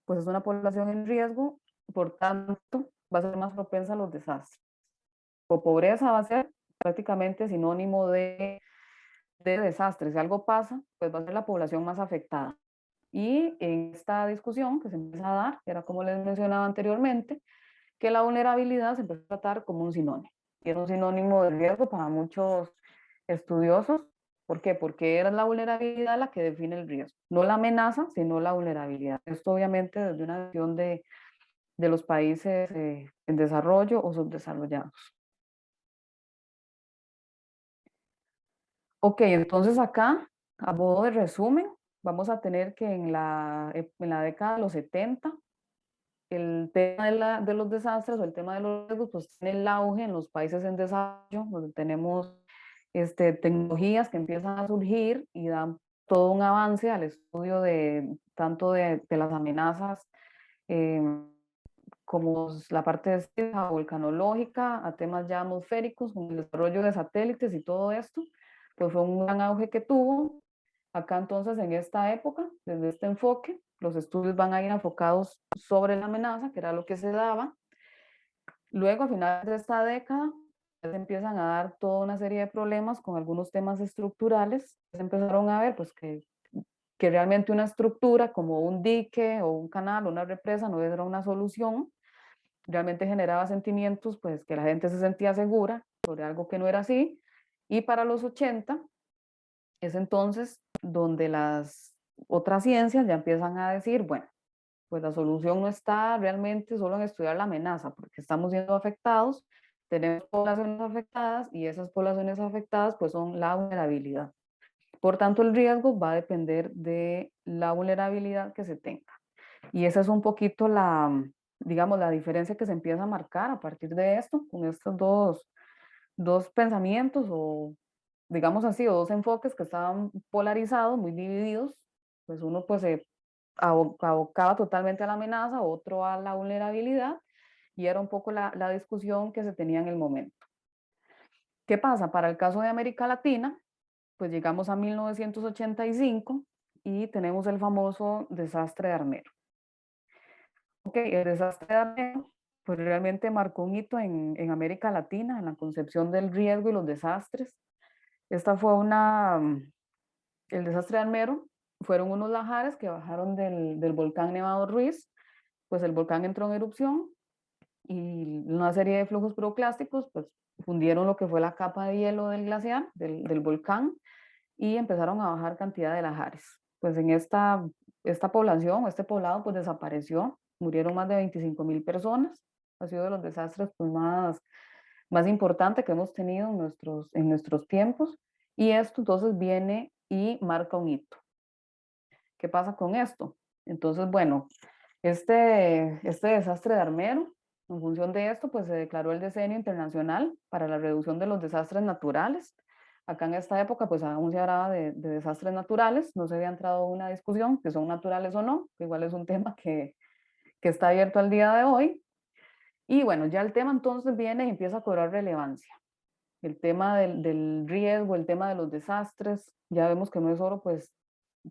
pues es una población en riesgo, por tanto, va a ser más propensa a los desastres. O pobreza va a ser prácticamente sinónimo de desastres. Si algo pasa, pues va a ser la población más afectada. Y en esta discusión que se empieza a dar, era como les mencionaba anteriormente, que la vulnerabilidad se empezó a tratar como un sinónimo. Y es un sinónimo de riesgo para muchos estudiosos. ¿Por qué? Porque era la vulnerabilidad la que define el riesgo. No la amenaza, sino la vulnerabilidad. Esto obviamente desde una visión de los países en desarrollo o subdesarrollados. Ok, entonces acá, a modo de resumen, vamos a tener que en la década de los 70, el tema de los desastres o el tema de los riesgos pues tiene el auge en los países en desarrollo, donde tenemos tecnologías que empiezan a surgir y dan todo un avance al estudio tanto de las amenazas como la parte volcanológica, a temas ya atmosféricos, con el desarrollo de satélites y todo esto, pues fue un gran auge que tuvo. Acá entonces en esta época, desde este enfoque, los estudios van a ir enfocados sobre la amenaza, que era lo que se daba. Luego, a finales de esta década, se empiezan a dar toda una serie de problemas con algunos temas estructurales. Se empezaron a ver pues, que realmente una estructura como un dique o un canal o una represa no era una solución. Realmente generaba sentimientos, pues que la gente se sentía segura sobre algo que no era así. Y para los 80 es entonces donde las otras ciencias ya empiezan a decir, bueno, pues la solución no está realmente solo en estudiar la amenaza, porque estamos siendo afectados, tenemos poblaciones afectadas y esas poblaciones afectadas pues son la vulnerabilidad. Por tanto, el riesgo va a depender de la vulnerabilidad que se tenga. Y esa es un poquito la digamos, la diferencia que se empieza a marcar a partir de esto, con estos dos pensamientos o, digamos así, o dos enfoques que estaban polarizados, muy divididos, pues uno pues se abocaba totalmente a la amenaza, otro a la vulnerabilidad, y era un poco la discusión que se tenía en el momento. ¿Qué pasa? Para el caso de América Latina, pues llegamos a 1985 y tenemos el famoso desastre de Armero. Ok, el desastre de Armero pues realmente marcó un hito en América Latina, en la concepción del riesgo y los desastres. Esta fue el desastre de Armero fueron unos lajares que bajaron del volcán Nevado Ruiz, pues el volcán entró en erupción y una serie de flujos piroclásticos pues fundieron lo que fue la capa de hielo del glaciar, del volcán, y empezaron a bajar cantidad de lajares. Pues en esta población, este poblado pues desapareció, murieron más de 25,000 personas, ha sido de los desastres pues más importantes que hemos tenido en nuestros tiempos, y esto entonces viene y marca un hito. ¿Qué pasa con esto? Entonces, bueno, este desastre de Armero, en función de esto, pues se declaró el Decenio Internacional para la Reducción de los Desastres Naturales. Acá en esta época, pues aún se hablaba de desastres naturales, no se había entrado en una discusión si son naturales o no, igual es un tema que está abierto al día de hoy. Y bueno, ya el tema entonces viene y empieza a cobrar relevancia. El tema del riesgo, el tema de los desastres, ya vemos que no es solo pues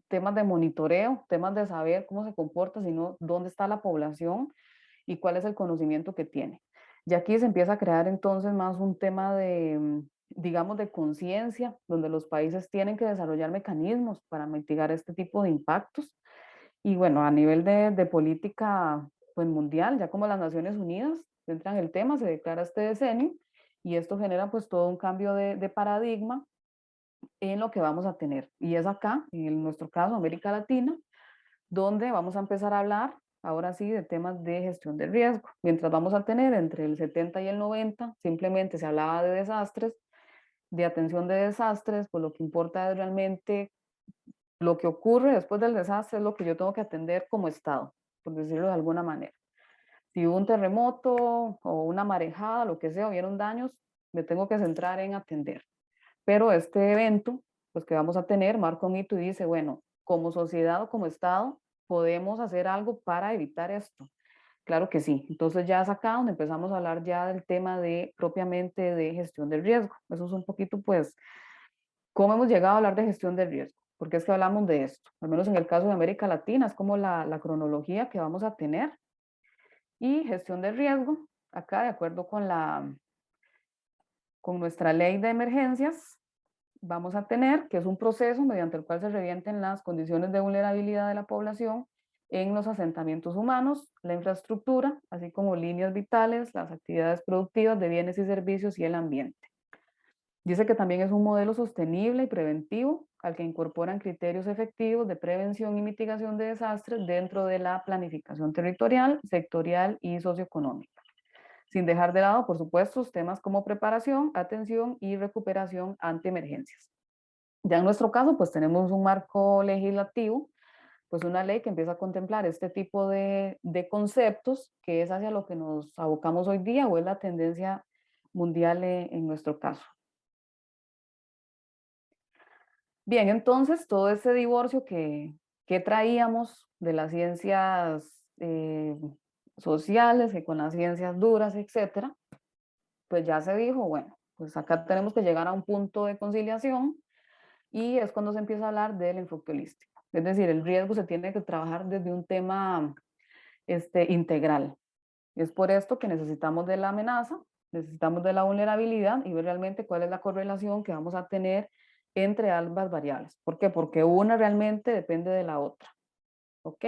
temas de monitoreo, temas de saber cómo se comporta, sino dónde está la población y cuál es el conocimiento que tiene. Y aquí se empieza a crear entonces más un tema de, digamos, de conciencia, donde los países tienen que desarrollar mecanismos para mitigar este tipo de impactos. Y bueno, a nivel de política pues, mundial, ya como las Naciones Unidas entran en el tema, se declara este decenio y esto genera pues todo un cambio de paradigma en lo que vamos a tener. Y es acá, en nuestro caso, América Latina, donde vamos a empezar a hablar, ahora sí, de temas de gestión de riesgo. Mientras vamos a tener entre el 70 y el 90, simplemente se hablaba de desastres, de atención de desastres, pues lo que importa es realmente lo que ocurre después del desastre, es lo que yo tengo que atender como Estado, por decirlo de alguna manera. Si hubo un terremoto o una marejada, lo que sea, hubieron daños, me tengo que centrar en atender. Pero este evento, pues que vamos a tener, marca un hito y dice, bueno, como sociedad o como Estado, podemos hacer algo para evitar esto. Claro que sí. Entonces ya es acá donde empezamos a hablar ya del tema de propiamente de gestión del riesgo. Eso es un poquito, pues, cómo hemos llegado a hablar de gestión del riesgo. Porque es que hablamos de esto, al menos en el caso de América Latina, es como la cronología que vamos a tener. Y gestión del riesgo, acá de acuerdo con nuestra ley de emergencias, vamos a tener, que es un proceso mediante el cual se revienten las condiciones de vulnerabilidad de la población en los asentamientos humanos, la infraestructura, así como líneas vitales, las actividades productivas de bienes y servicios y el ambiente. Dice que también es un modelo sostenible y preventivo al que incorporan criterios efectivos de prevención y mitigación de desastres dentro de la planificación territorial, sectorial y socioeconómica. Sin dejar de lado, por supuesto, temas como preparación, atención y recuperación ante emergencias. Ya en nuestro caso, pues tenemos un marco legislativo, pues una ley que empieza a contemplar este tipo de conceptos, que es hacia lo que nos abocamos hoy día o es la tendencia mundial en nuestro caso. Bien, entonces todo ese divorcio que traíamos de las ciencias sociales, que con las ciencias duras, etcétera, pues ya se dijo, bueno, pues acá tenemos que llegar a un punto de conciliación y es cuando se empieza a hablar del enfoque holístico. Es decir, el riesgo se tiene que trabajar desde un tema integral. Es por esto que necesitamos de la amenaza, necesitamos de la vulnerabilidad y ver realmente cuál es la correlación que vamos a tener entre ambas variables. ¿Por qué? Porque una realmente depende de la otra. ¿Ok?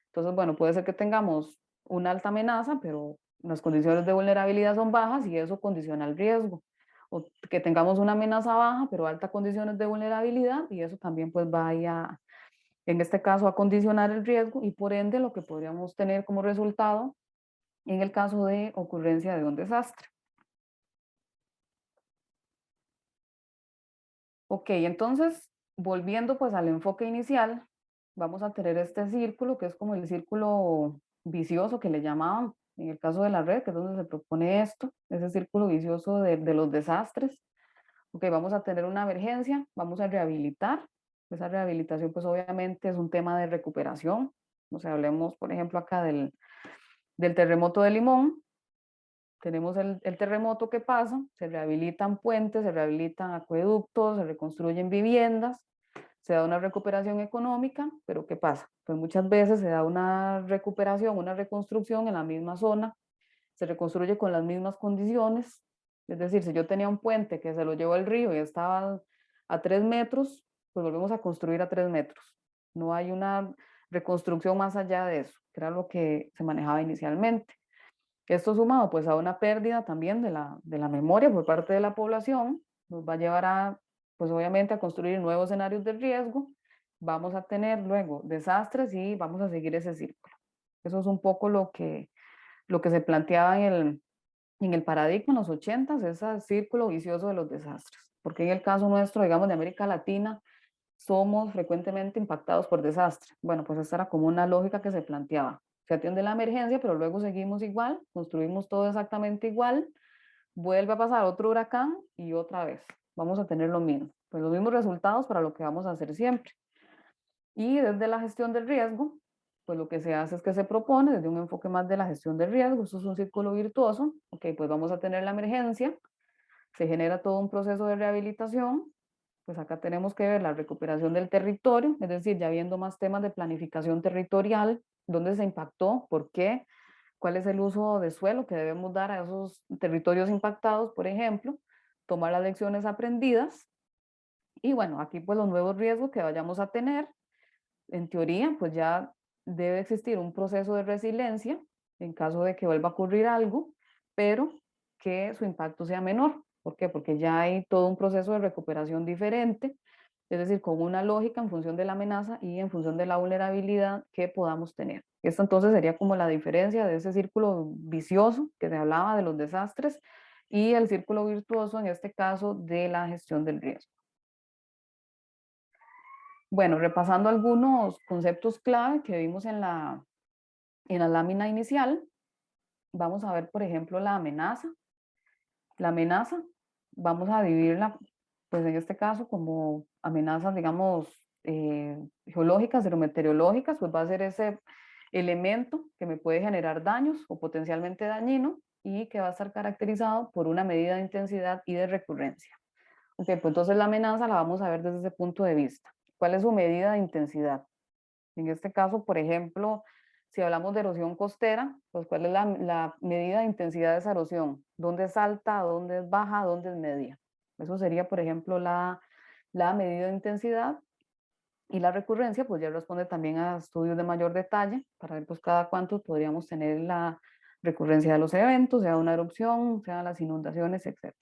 Entonces, bueno, puede ser que tengamos una alta amenaza, pero las condiciones de vulnerabilidad son bajas y eso condiciona el riesgo. O que tengamos una amenaza baja, pero altas condiciones de vulnerabilidad y eso también pues va a, en este caso, a condicionar el riesgo y por ende lo que podríamos tener como resultado en el caso de ocurrencia de un desastre. Ok, entonces, volviendo pues al enfoque inicial, vamos a tener este círculo que es como el círculo vicioso que le llamaban, En el caso de la red, que es donde se propone esto, ese círculo vicioso de los desastres. Ok, vamos a tener una emergencia, vamos a rehabilitar. Esa rehabilitación, pues obviamente es un tema de recuperación. O sea, hablemos, por ejemplo, acá del terremoto de Limón. Tenemos el terremoto que pasa, se rehabilitan puentes, se rehabilitan acueductos, se reconstruyen viviendas, se da una recuperación económica, pero ¿qué pasa? Pues muchas veces se da una recuperación, una reconstrucción en la misma zona, se reconstruye con las mismas condiciones. Es decir, si yo tenía un puente que se lo llevó el río y estaba a 3 metros, pues volvemos a construir a 3 metros. No hay una reconstrucción más allá de eso, que era lo que se manejaba inicialmente. Esto sumado pues a una pérdida también de la memoria por parte de la población, nos va a llevar a, pues obviamente a construir nuevos escenarios de riesgo, vamos a tener luego desastres y vamos a seguir ese círculo. Eso es un poco lo que se planteaba en el paradigma en los 80s, ese círculo vicioso de los desastres. Porque en el caso nuestro, digamos, de América Latina, somos frecuentemente impactados por desastres. Bueno, pues esta era como una lógica que se planteaba. Se atiende la emergencia, pero luego seguimos igual, construimos todo exactamente igual, vuelve a pasar otro huracán y otra vez vamos a tener lo mismo, pues los mismos resultados para lo que vamos a hacer siempre. Y desde la gestión del riesgo, pues lo que se hace es que se propone desde un enfoque más de la gestión del riesgo, esto es un círculo virtuoso, ok, pues vamos a tener la emergencia, se genera todo un proceso de rehabilitación, pues acá tenemos que ver la recuperación del territorio, es decir, ya viendo más temas de planificación territorial, dónde se impactó, por qué, cuál es el uso de suelo que debemos dar a esos territorios impactados, por ejemplo, tomar las lecciones aprendidas y bueno, aquí pues los nuevos riesgos que vayamos a tener, en teoría pues ya debe existir un proceso de resiliencia en caso de que vuelva a ocurrir algo, pero que su impacto sea menor. ¿Por qué? Porque ya hay todo un proceso de recuperación diferente, es decir, con una lógica en función de la amenaza y en función de la vulnerabilidad que podamos tener. Esto entonces sería como la diferencia de ese círculo vicioso que se hablaba de los desastres y el círculo virtuoso, en este caso, de la gestión del riesgo. Bueno, repasando algunos conceptos clave que vimos en la lámina inicial, vamos a ver, por ejemplo, la amenaza. La amenaza, vamos a dividirla, pues en este caso, como amenazas, digamos, geológicas, hidrometeorológicas, pues va a ser ese elemento que me puede generar daños o potencialmente dañino y que va a estar caracterizado por una medida de intensidad y de recurrencia. Ok, pues entonces la amenaza la vamos a ver desde ese punto de vista. ¿Cuál es su medida de intensidad? En este caso, por ejemplo, si hablamos de erosión costera, pues ¿cuál es la medida de intensidad de esa erosión? ¿Dónde es alta? ¿Dónde es baja? ¿Dónde es media? Eso sería, por ejemplo, la medida de intensidad. Y la recurrencia, pues ya responde también a estudios de mayor detalle, para ver pues cada cuánto podríamos tener la recurrencia de los eventos, sea una erupción, sea las inundaciones, etc.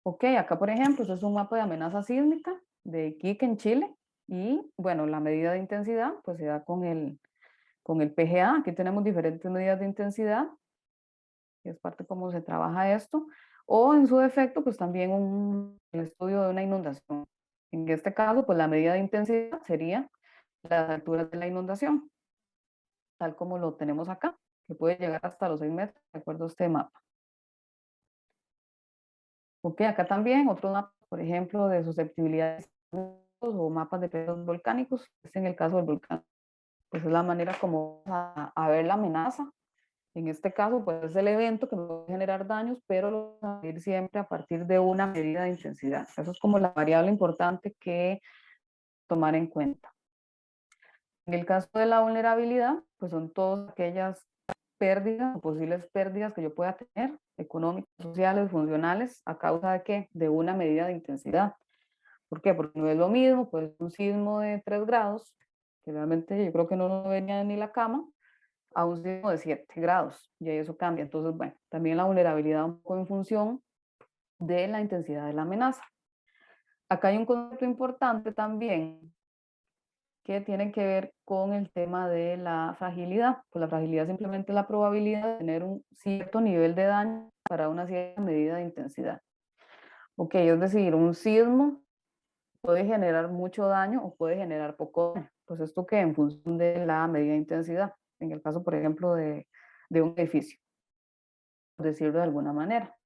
Ok, acá por ejemplo, este es un mapa de amenaza sísmica de Iquique en Chile. Y bueno, la medida de intensidad pues se da con el PGA. Aquí tenemos diferentes medidas de intensidad, que es parte de cómo se trabaja esto. O en su defecto, pues también el estudio de una inundación. En este caso, pues la medida de intensidad sería las alturas de la inundación, tal como lo tenemos acá, que puede llegar hasta los 6 metros, de acuerdo a este mapa. Ok, acá también otro mapa, por ejemplo, de susceptibilidades o mapas de pesos volcánicos. Este en el caso del volcán, pues es la manera como a ver la amenaza. En este caso, pues es el evento que me va a generar daños, pero lo vamos a medir siempre a partir de una medida de intensidad. Eso es como la variable importante que tomar en cuenta. En el caso de la vulnerabilidad, pues son todas aquellas pérdidas o posibles pérdidas que yo pueda tener, económicas, sociales, funcionales, a causa de qué? De una medida de intensidad. ¿Por qué? Porque no es lo mismo, pues un sismo de 3 grados, que realmente yo creo que no nos venía ni la cama, a un sismo de 7 grados, y ahí eso cambia. Entonces, bueno, también la vulnerabilidad un poco en función de la intensidad de la amenaza. Acá hay un concepto importante también que tiene que ver con el tema de la fragilidad. Pues la fragilidad simplemente es la probabilidad de tener un cierto nivel de daño para una cierta medida de intensidad. Ok, es decir, un sismo puede generar mucho daño o puede generar poco daño. Pues esto que en función de la medida de intensidad. en el caso, por ejemplo, de un edificio, por decirlo de alguna manera.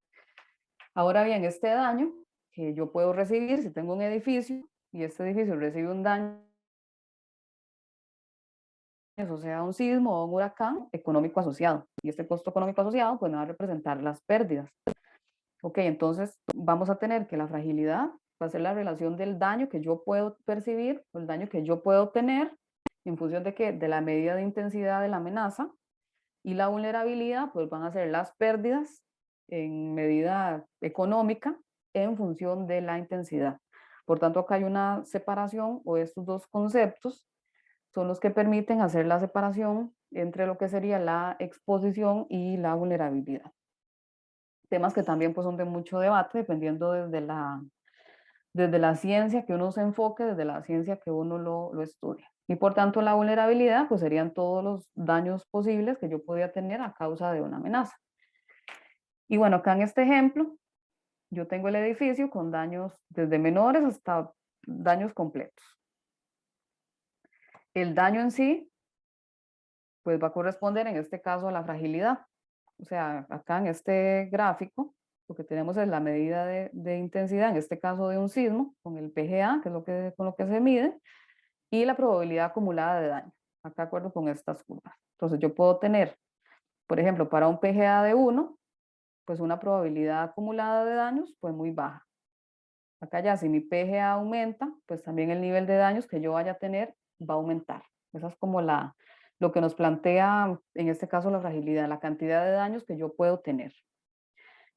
Ahora bien, este daño que yo puedo recibir si tengo un edificio y este edificio recibe un daño, o sea, un sismo o un huracán económico asociado. Y este costo económico asociado pues me va a representar las pérdidas. Ok, entonces vamos a tener que la fragilidad va a ser la relación del daño que yo puedo percibir o el daño que yo puedo tener en función de que de la medida de intensidad de la amenaza, y la vulnerabilidad pues van a ser las pérdidas en medida económica en función de la intensidad. Por tanto, acá hay una separación, o estos dos conceptos son los que permiten hacer la separación entre lo que sería la exposición y la vulnerabilidad. Temas que también pues son de mucho debate dependiendo desde la ciencia que uno se enfoque, desde la ciencia que uno lo estudie. Y por tanto la vulnerabilidad pues serían todos los daños posibles que yo podía tener a causa de una amenaza. Y bueno, acá en este ejemplo yo tengo el edificio con daños desde menores hasta daños completos. El daño en sí pues va a corresponder en este caso a la fragilidad. O sea, acá en este gráfico lo que tenemos es la medida de intensidad, en este caso de un sismo, con el PGA, que es con lo que se mide, y la probabilidad acumulada de daño, acá de acuerdo con estas curvas. Entonces yo puedo tener, por ejemplo, para un PGA de 1, pues una probabilidad acumulada de daños pues muy baja. Acá ya si mi PGA aumenta, pues también el nivel de daños que yo vaya a tener va a aumentar. Esa es como lo que nos plantea en este caso la fragilidad, la cantidad de daños que yo puedo tener.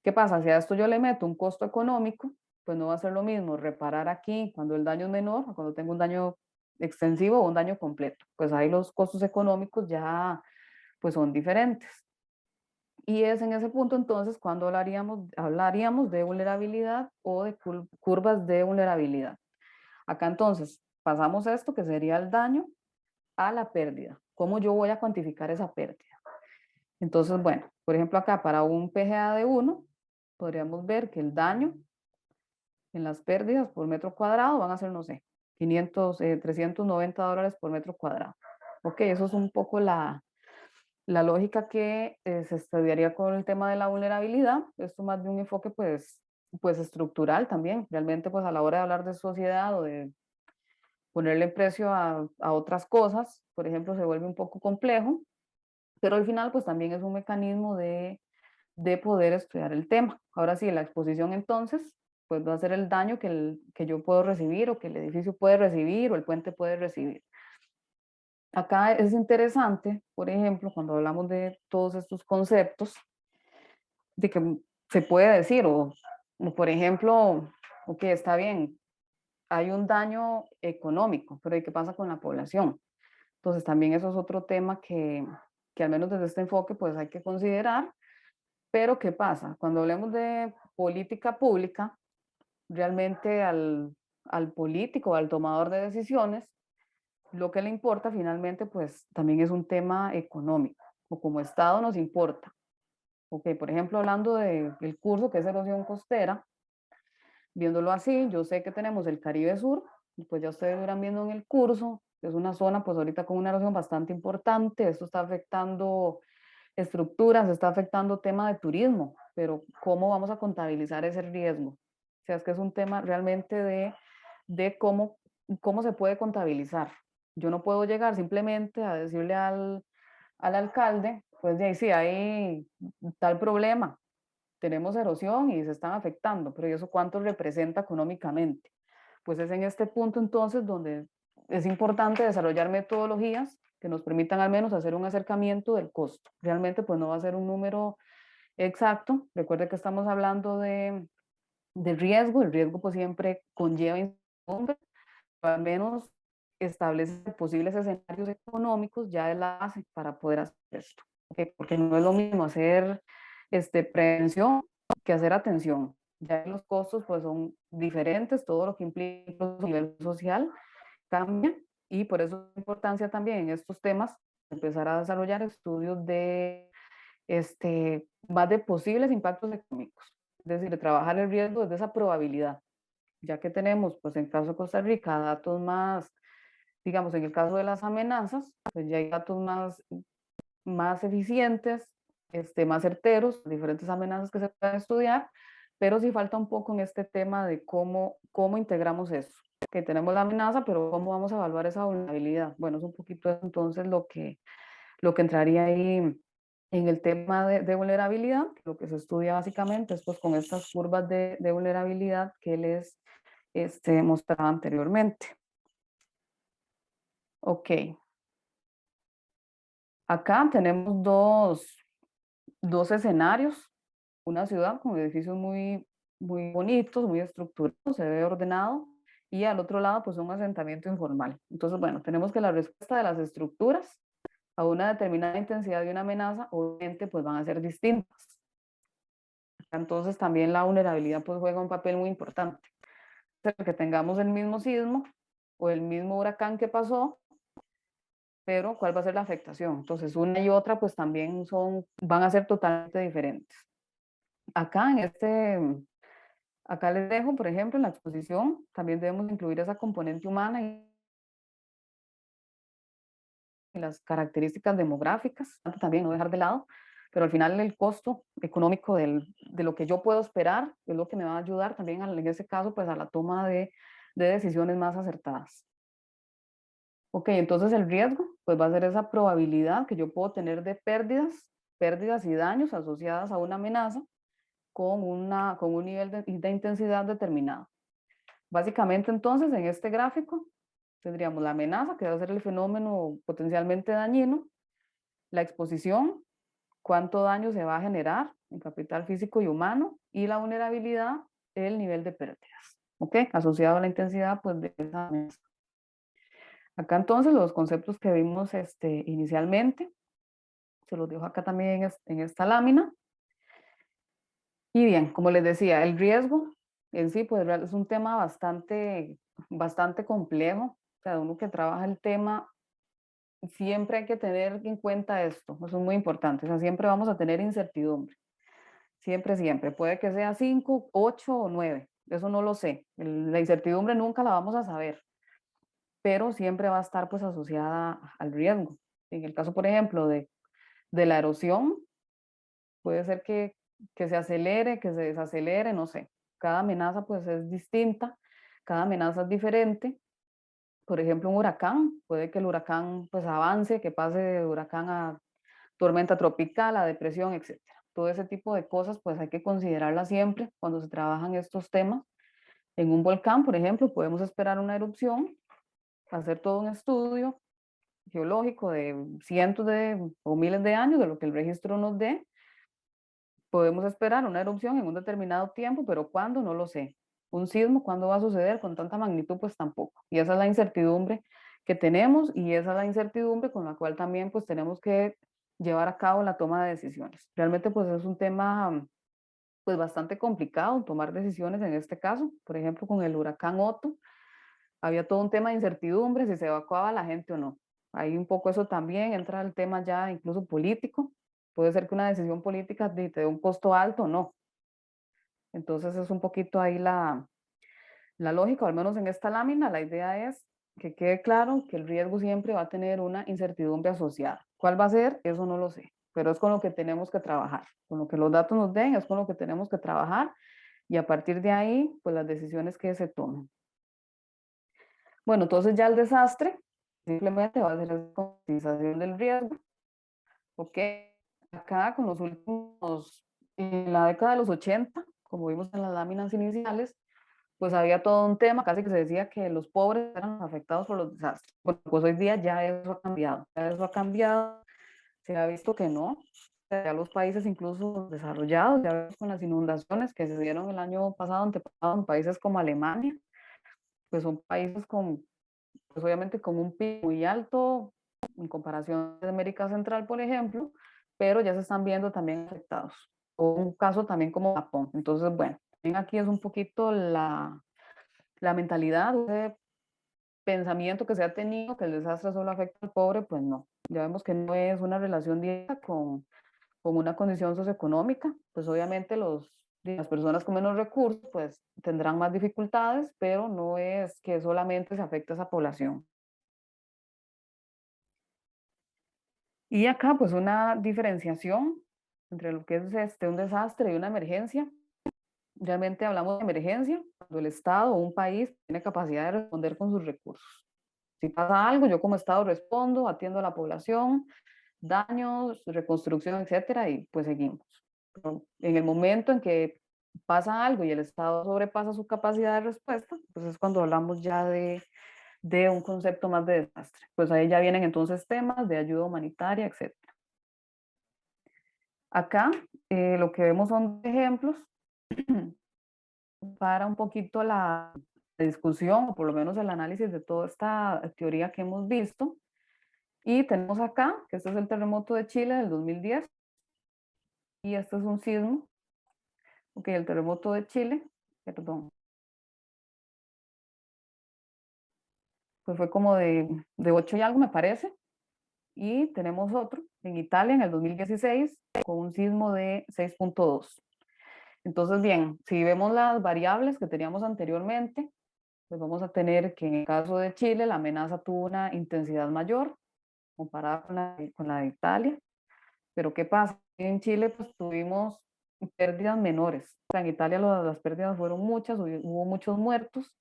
¿Qué pasa? Si a esto yo le meto un costo económico, pues no va a ser lo mismo reparar aquí cuando el daño es menor o cuando tengo un daño extensivo o un daño completo. Pues ahí los costos económicos ya pues son diferentes. Y es en ese punto entonces cuando hablaríamos de vulnerabilidad o de curvas de vulnerabilidad. Acá entonces pasamos esto que sería el daño a la pérdida. ¿Cómo yo voy a cuantificar esa pérdida? Entonces, bueno, por ejemplo acá para un PGA de 1, podríamos ver que el daño en las pérdidas por metro cuadrado van a ser, no sé, 390 dólares por metro cuadrado. Ok, eso es un poco la lógica que se estudiaría con el tema de la vulnerabilidad. Esto más de un enfoque pues estructural también. Realmente pues a la hora de hablar de sociedad o de ponerle precio a otras cosas, por ejemplo, se vuelve un poco complejo, pero al final pues también es un mecanismo de poder estudiar el tema. Ahora sí, la exposición entonces pues va a ser el daño que yo puedo recibir o que el edificio puede recibir o el puente puede recibir. Acá es interesante, por ejemplo, cuando hablamos de todos estos conceptos, de que se puede decir, o por ejemplo, ok, está bien, hay un daño económico, pero ¿y qué pasa con la población? Entonces también eso es otro tema que al menos desde este enfoque pues hay que considerar. Pero ¿qué pasa? Cuando hablemos de política pública, realmente al político, al tomador de decisiones, lo que le importa finalmente pues también es un tema económico, o como Estado nos importa. Ok, por ejemplo, hablando del curso que es erosión costera, viéndolo así, yo sé que tenemos el Caribe Sur, y pues ya ustedes irán viendo en el curso, que es una zona pues ahorita con una erosión bastante importante. Esto está afectando estructuras, está afectando tema de turismo, pero ¿cómo vamos a contabilizar ese riesgo? O sea, es que es un tema realmente de cómo se puede contabilizar. Yo no puedo llegar simplemente a decirle al alcalde, pues de ahí sí, hay tal problema, tenemos erosión y se están afectando, pero ¿y eso cuánto representa económicamente? Pues es en este punto entonces donde es importante desarrollar metodologías que nos permitan al menos hacer un acercamiento del costo. Realmente pues no va a ser un número exacto. Recuerde que estamos hablando de riesgo. El riesgo pues siempre conlleva incertidumbre, pero al menos establece posibles escenarios económicos ya de la base para poder hacer esto. ¿Okay? Porque no es lo mismo hacer prevención que hacer atención. Ya los costos pues son diferentes, todo lo que implica a nivel social cambia, y por eso la importancia también en estos temas empezar a desarrollar estudios de más de posibles impactos económicos, es decir, de trabajar el riesgo desde esa probabilidad, ya que tenemos pues en caso de Costa Rica datos más, digamos en el caso de las amenazas, pues ya hay datos más más eficientes, más certeros, diferentes amenazas que se pueden estudiar, pero sí falta un poco en este tema de cómo integramos eso. Que tenemos la amenaza, pero cómo vamos a evaluar esa vulnerabilidad. Bueno, es un poquito entonces lo que entraría ahí en el tema de vulnerabilidad. Lo que se estudia básicamente es pues con estas curvas de vulnerabilidad que les mostraba anteriormente. Ok. Acá tenemos dos escenarios. Una ciudad con edificios muy, muy bonitos, muy estructurados, se ve ordenado, y al otro lado pues un asentamiento informal. Entonces, bueno, tenemos que la respuesta de las estructuras a una determinada intensidad de una amenaza, obviamente pues van a ser distintas. Entonces también la vulnerabilidad pues juega un papel muy importante. Que tengamos el mismo sismo o el mismo huracán que pasó, pero ¿cuál va a ser la afectación? Entonces una y otra pues también van a ser totalmente diferentes. Acá acá les dejo, por ejemplo, en la exposición también debemos incluir esa componente humana y las características demográficas, también no dejar de lado, pero al final el costo económico de lo que yo puedo esperar es lo que me va a ayudar también en ese caso pues a la toma de decisiones más acertadas. Ok, entonces el riesgo pues va a ser esa probabilidad que yo puedo tener de pérdidas y daños asociadas a una amenaza con un nivel de intensidad determinado. Básicamente entonces en este gráfico tendríamos la amenaza, que va a ser el fenómeno potencialmente dañino, la exposición, cuánto daño se va a generar en capital físico y humano, y la vulnerabilidad, el nivel de pérdidas, ¿ok? Asociado a la intensidad pues de esa amenaza. Acá entonces los conceptos que vimos inicialmente, se los dejo acá también en esta lámina. Y bien, como les decía, el riesgo en sí pues es un tema bastante complejo. O sea, uno que trabaja el tema, siempre hay que tener en cuenta esto, eso es muy importante. O sea, siempre vamos a tener incertidumbre. Siempre, siempre. Puede que sea 5, 8 o 9. Eso no lo sé. La incertidumbre nunca la vamos a saber, pero siempre va a estar pues asociada al riesgo. En el caso, por ejemplo, de la erosión, puede ser que se acelere, que se desacelere, no sé. Cada amenaza pues es distinta, cada amenaza es diferente. Por ejemplo, un huracán, puede que el huracán pues avance, que pase de huracán a tormenta tropical, a depresión, etcétera. Todo ese tipo de cosas pues hay que considerarlas siempre cuando se trabajan estos temas. En un volcán, por ejemplo, podemos esperar una erupción, hacer todo un estudio geológico de cientos o miles de años, de lo que el registro nos dé. Podemos esperar una erupción en un determinado tiempo, pero ¿cuándo? No lo sé. Un sismo, ¿cuándo va a suceder con tanta magnitud? Pues tampoco. Y esa es la incertidumbre que tenemos, y esa es la incertidumbre con la cual también pues tenemos que llevar a cabo la toma de decisiones. Realmente pues es un tema pues bastante complicado tomar decisiones en este caso. Por ejemplo, con el huracán Otto, había todo un tema de incertidumbre si se evacuaba la gente o no. Ahí un poco eso también entra el tema ya incluso político. Puede ser que una decisión política te dé un costo alto o no. Entonces es un poquito ahí la lógica, o al menos en esta lámina, la idea es que quede claro que el riesgo siempre va a tener una incertidumbre asociada. ¿Cuál va a ser? Eso no lo sé, pero es con lo que tenemos que trabajar. Con lo que los datos nos den es con lo que tenemos que trabajar, y a partir de ahí, pues las decisiones que se tomen. Bueno, entonces ya el desastre simplemente va a ser la concientización del riesgo. Ok, acá con los últimos, en la década de los 80, como vimos en las láminas iniciales, pues había todo un tema, casi que se decía que los pobres eran afectados por los desastres. Bueno, pues hoy día ya eso ha cambiado, se ha visto que no. Ya los países incluso desarrollados, ya vemos con las inundaciones que se dieron el año pasado, antepasado, en países como Alemania, pues son países pues obviamente con un PIB muy alto en comparación de América Central, por ejemplo, pero ya se están viendo también afectados. O un caso también como Japón. Entonces, bueno, también aquí es un poquito la mentalidad, ese pensamiento que se ha tenido que el desastre solo afecta al pobre, pues no. Ya vemos que no es una relación directa con una condición socioeconómica, pues obviamente las personas con menos recursos pues tendrán más dificultades, pero no es que solamente se afecte a esa población. Y acá pues una diferenciación entre lo que es un desastre y una emergencia. Realmente hablamos de emergencia cuando el Estado o un país tiene capacidad de responder con sus recursos. Si pasa algo, yo como Estado respondo, atiendo a la población, daños, reconstrucción, etcétera, y pues seguimos. Pero en el momento en que pasa algo y el Estado sobrepasa su capacidad de respuesta, pues es cuando hablamos ya de un concepto más de desastre. Pues ahí ya vienen entonces temas de ayuda humanitaria, etcétera. Acá lo que vemos son ejemplos para un poquito la discusión, o por lo menos el análisis de toda esta teoría que hemos visto. Y tenemos acá, que este es el terremoto de Chile del 2010, y este es un sismo. Ok, el terremoto de Chile, perdón, pues fue como de 8 y algo, me parece. Y tenemos otro en Italia en el 2016 con un sismo de 6.2. Entonces, bien, si vemos las variables que teníamos anteriormente, pues vamos a tener que en el caso de Chile la amenaza tuvo una intensidad mayor comparada con la de Italia. Pero ¿qué pasa? En Chile pues tuvimos pérdidas menores. O sea, en Italia las pérdidas fueron muchas, hubo muchos muertos.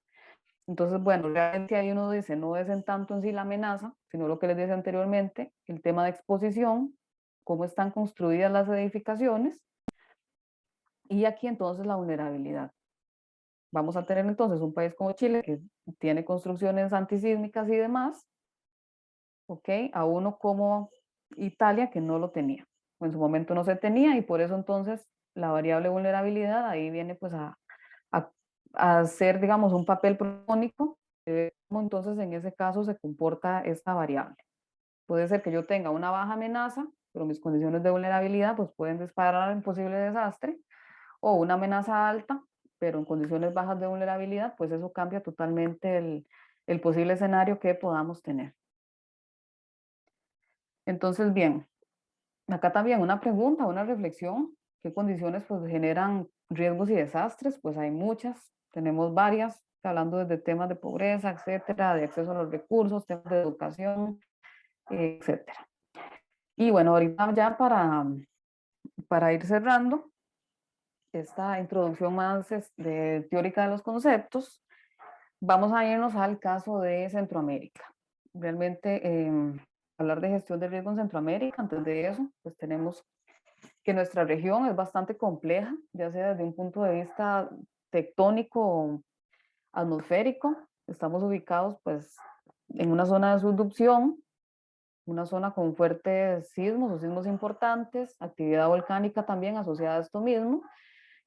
Entonces, bueno, realmente ahí uno dice, no es en tanto en sí la amenaza, sino lo que les decía anteriormente, el tema de exposición, cómo están construidas las edificaciones, y aquí entonces la vulnerabilidad. Vamos a tener entonces un país como Chile, que tiene construcciones antisísmicas y demás, ¿ok? A uno como Italia, que no lo tenía. En su momento no se tenía, y por eso entonces la variable vulnerabilidad ahí viene pues a, a hacer, digamos, un papel protagónico de ver cómo entonces en ese caso se comporta esta variable. Puede ser que yo tenga una baja amenaza, pero mis condiciones de vulnerabilidad pues pueden disparar un posible desastre, o una amenaza alta, pero en condiciones bajas de vulnerabilidad, pues eso cambia totalmente el posible escenario que podamos tener. Entonces, bien, acá también una pregunta, una reflexión. ¿Qué condiciones pues generan riesgos y desastres? Pues hay muchas, tenemos varias, hablando desde temas de pobreza, etcétera, de acceso a los recursos, temas de educación, etcétera. Y bueno, ahorita ya para ir cerrando esta introducción más teórica de los conceptos, vamos a irnos al caso de Centroamérica. Realmente hablar de gestión de riesgo en Centroamérica, antes de eso, pues tenemos que nuestra región es bastante compleja, ya sea desde un punto de vista tectónico o atmosférico. Estamos ubicados pues en una zona de subducción, una zona con fuertes sismos o sismos importantes, actividad volcánica también asociada a esto mismo,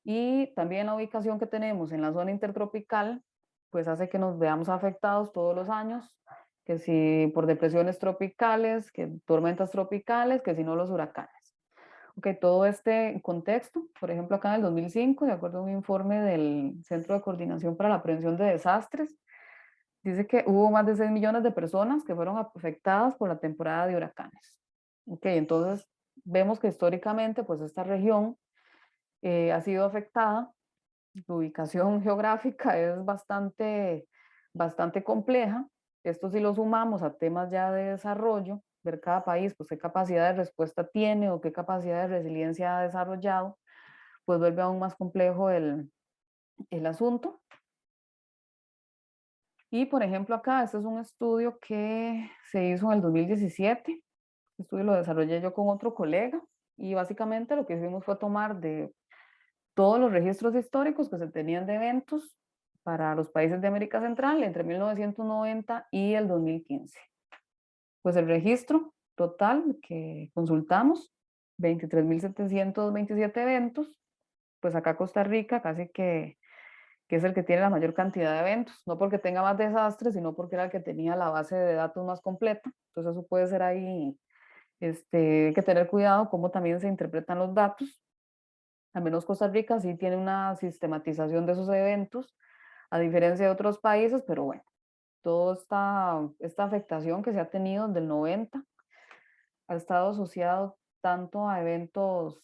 y también la ubicación que tenemos en la zona intertropical, pues hace que nos veamos afectados todos los años, que si por depresiones tropicales, que tormentas tropicales, que si no los huracanes. Ok, todo este contexto, por ejemplo, acá en el 2005, de acuerdo a un informe del Centro de Coordinación para la Prevención de Desastres, dice que hubo más de 6 millones de personas que fueron afectadas por la temporada de huracanes. Ok, entonces vemos que históricamente, pues esta región ha sido afectada. Su ubicación geográfica es bastante compleja. Esto si lo sumamos a temas ya de desarrollo, ver cada país, pues qué capacidad de respuesta tiene o qué capacidad de resiliencia ha desarrollado, pues vuelve aún más complejo el asunto. Y por ejemplo acá, este es un estudio que se hizo en el 2017. Este estudio lo desarrollé yo con otro colega, y básicamente lo que hicimos fue tomar de todos los registros históricos que se tenían de eventos para los países de América Central entre 1990 y el 2015. Pues el registro total que consultamos, 23.727 eventos, pues acá Costa Rica casi que es el que tiene la mayor cantidad de eventos, no porque tenga más desastres, sino porque era el que tenía la base de datos más completa. Entonces eso puede ser ahí, hay que tener cuidado cómo también se interpretan los datos. Al menos Costa Rica sí tiene una sistematización de esos eventos, a diferencia de otros países, pero bueno, toda esta afectación que se ha tenido desde el 90 ha estado asociado tanto a eventos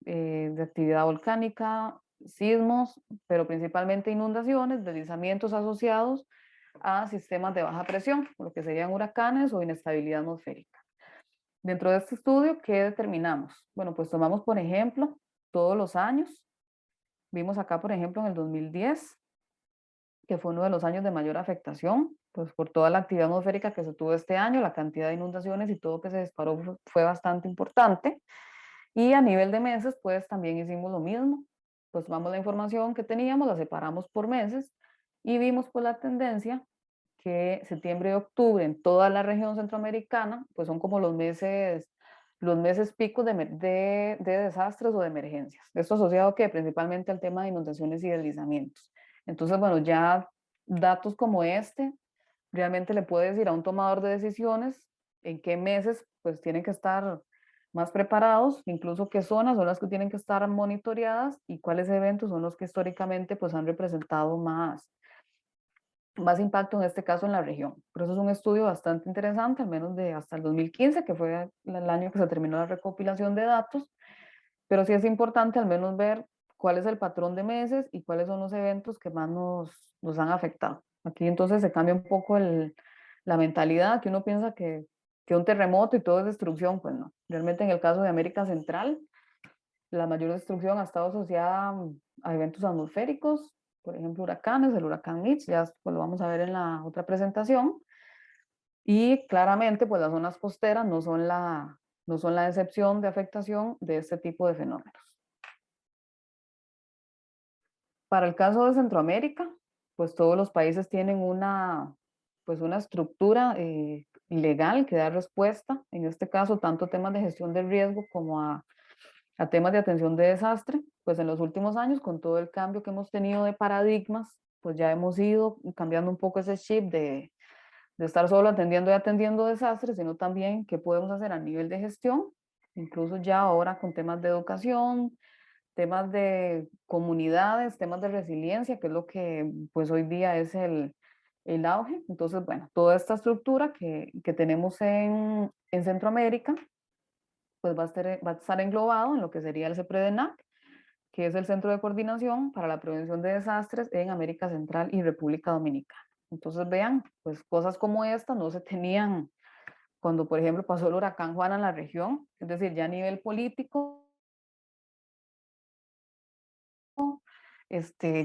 de actividad volcánica, sismos, pero principalmente inundaciones, deslizamientos asociados a sistemas de baja presión, lo que serían huracanes o inestabilidad atmosférica. Dentro de este estudio, ¿qué determinamos? Bueno, pues tomamos, por ejemplo, todos los años. Vimos acá, por ejemplo, en el 2010, que fue uno de los años de mayor afectación, pues por toda la actividad atmosférica que se tuvo este año, la cantidad de inundaciones y todo que se disparó fue bastante importante. Y a nivel de meses, pues también hicimos lo mismo. Pues tomamos la información que teníamos, la separamos por meses y vimos pues la tendencia que septiembre y octubre en toda la región centroamericana, pues son como los meses picos de desastres o de emergencias. Esto asociado que principalmente al tema de inundaciones y deslizamientos. Entonces, bueno, ya datos como este realmente le puede decir a un tomador de decisiones en qué meses pues tienen que estar más preparados, incluso qué zonas son las que tienen que estar monitoreadas y cuáles eventos son los que históricamente pues han representado más impacto en este caso en la región. Por eso es un estudio bastante interesante, al menos de hasta el 2015, que fue el año que se terminó la recopilación de datos, pero sí es importante al menos ver cuál es el patrón de meses y cuáles son los eventos que más nos han afectado. Aquí entonces se cambia un poco la mentalidad, que uno piensa que un terremoto y todo es destrucción, pues no. Realmente en el caso de América Central, la mayor destrucción ha estado asociada a eventos atmosféricos, por ejemplo, huracanes, el huracán Mitch, ya pues lo vamos a ver en la otra presentación. Y claramente, pues las zonas costeras no son la excepción de afectación de este tipo de fenómenos. Para el caso de Centroamérica, pues todos los países tienen pues una estructura legal que da respuesta, en este caso, tanto temas de gestión de riesgo como a temas de atención de desastre. Pues en los últimos años, con todo el cambio que hemos tenido de paradigmas, pues ya hemos ido cambiando un poco ese chip de estar solo atendiendo y atendiendo desastres, sino también qué podemos hacer a nivel de gestión, incluso ya ahora con temas de educación, temas de comunidades, temas de resiliencia, que es lo que pues hoy día es el auge. Entonces, bueno, toda esta estructura que tenemos en Centroamérica, pues va a estar englobado en lo que sería el CEPREDENAC, que es el Centro de Coordinación para la Prevención de Desastres en América Central y República Dominicana. Entonces, vean, pues cosas como esta no se tenían cuando, por ejemplo, pasó el huracán Juana en la región, es decir, ya a nivel político,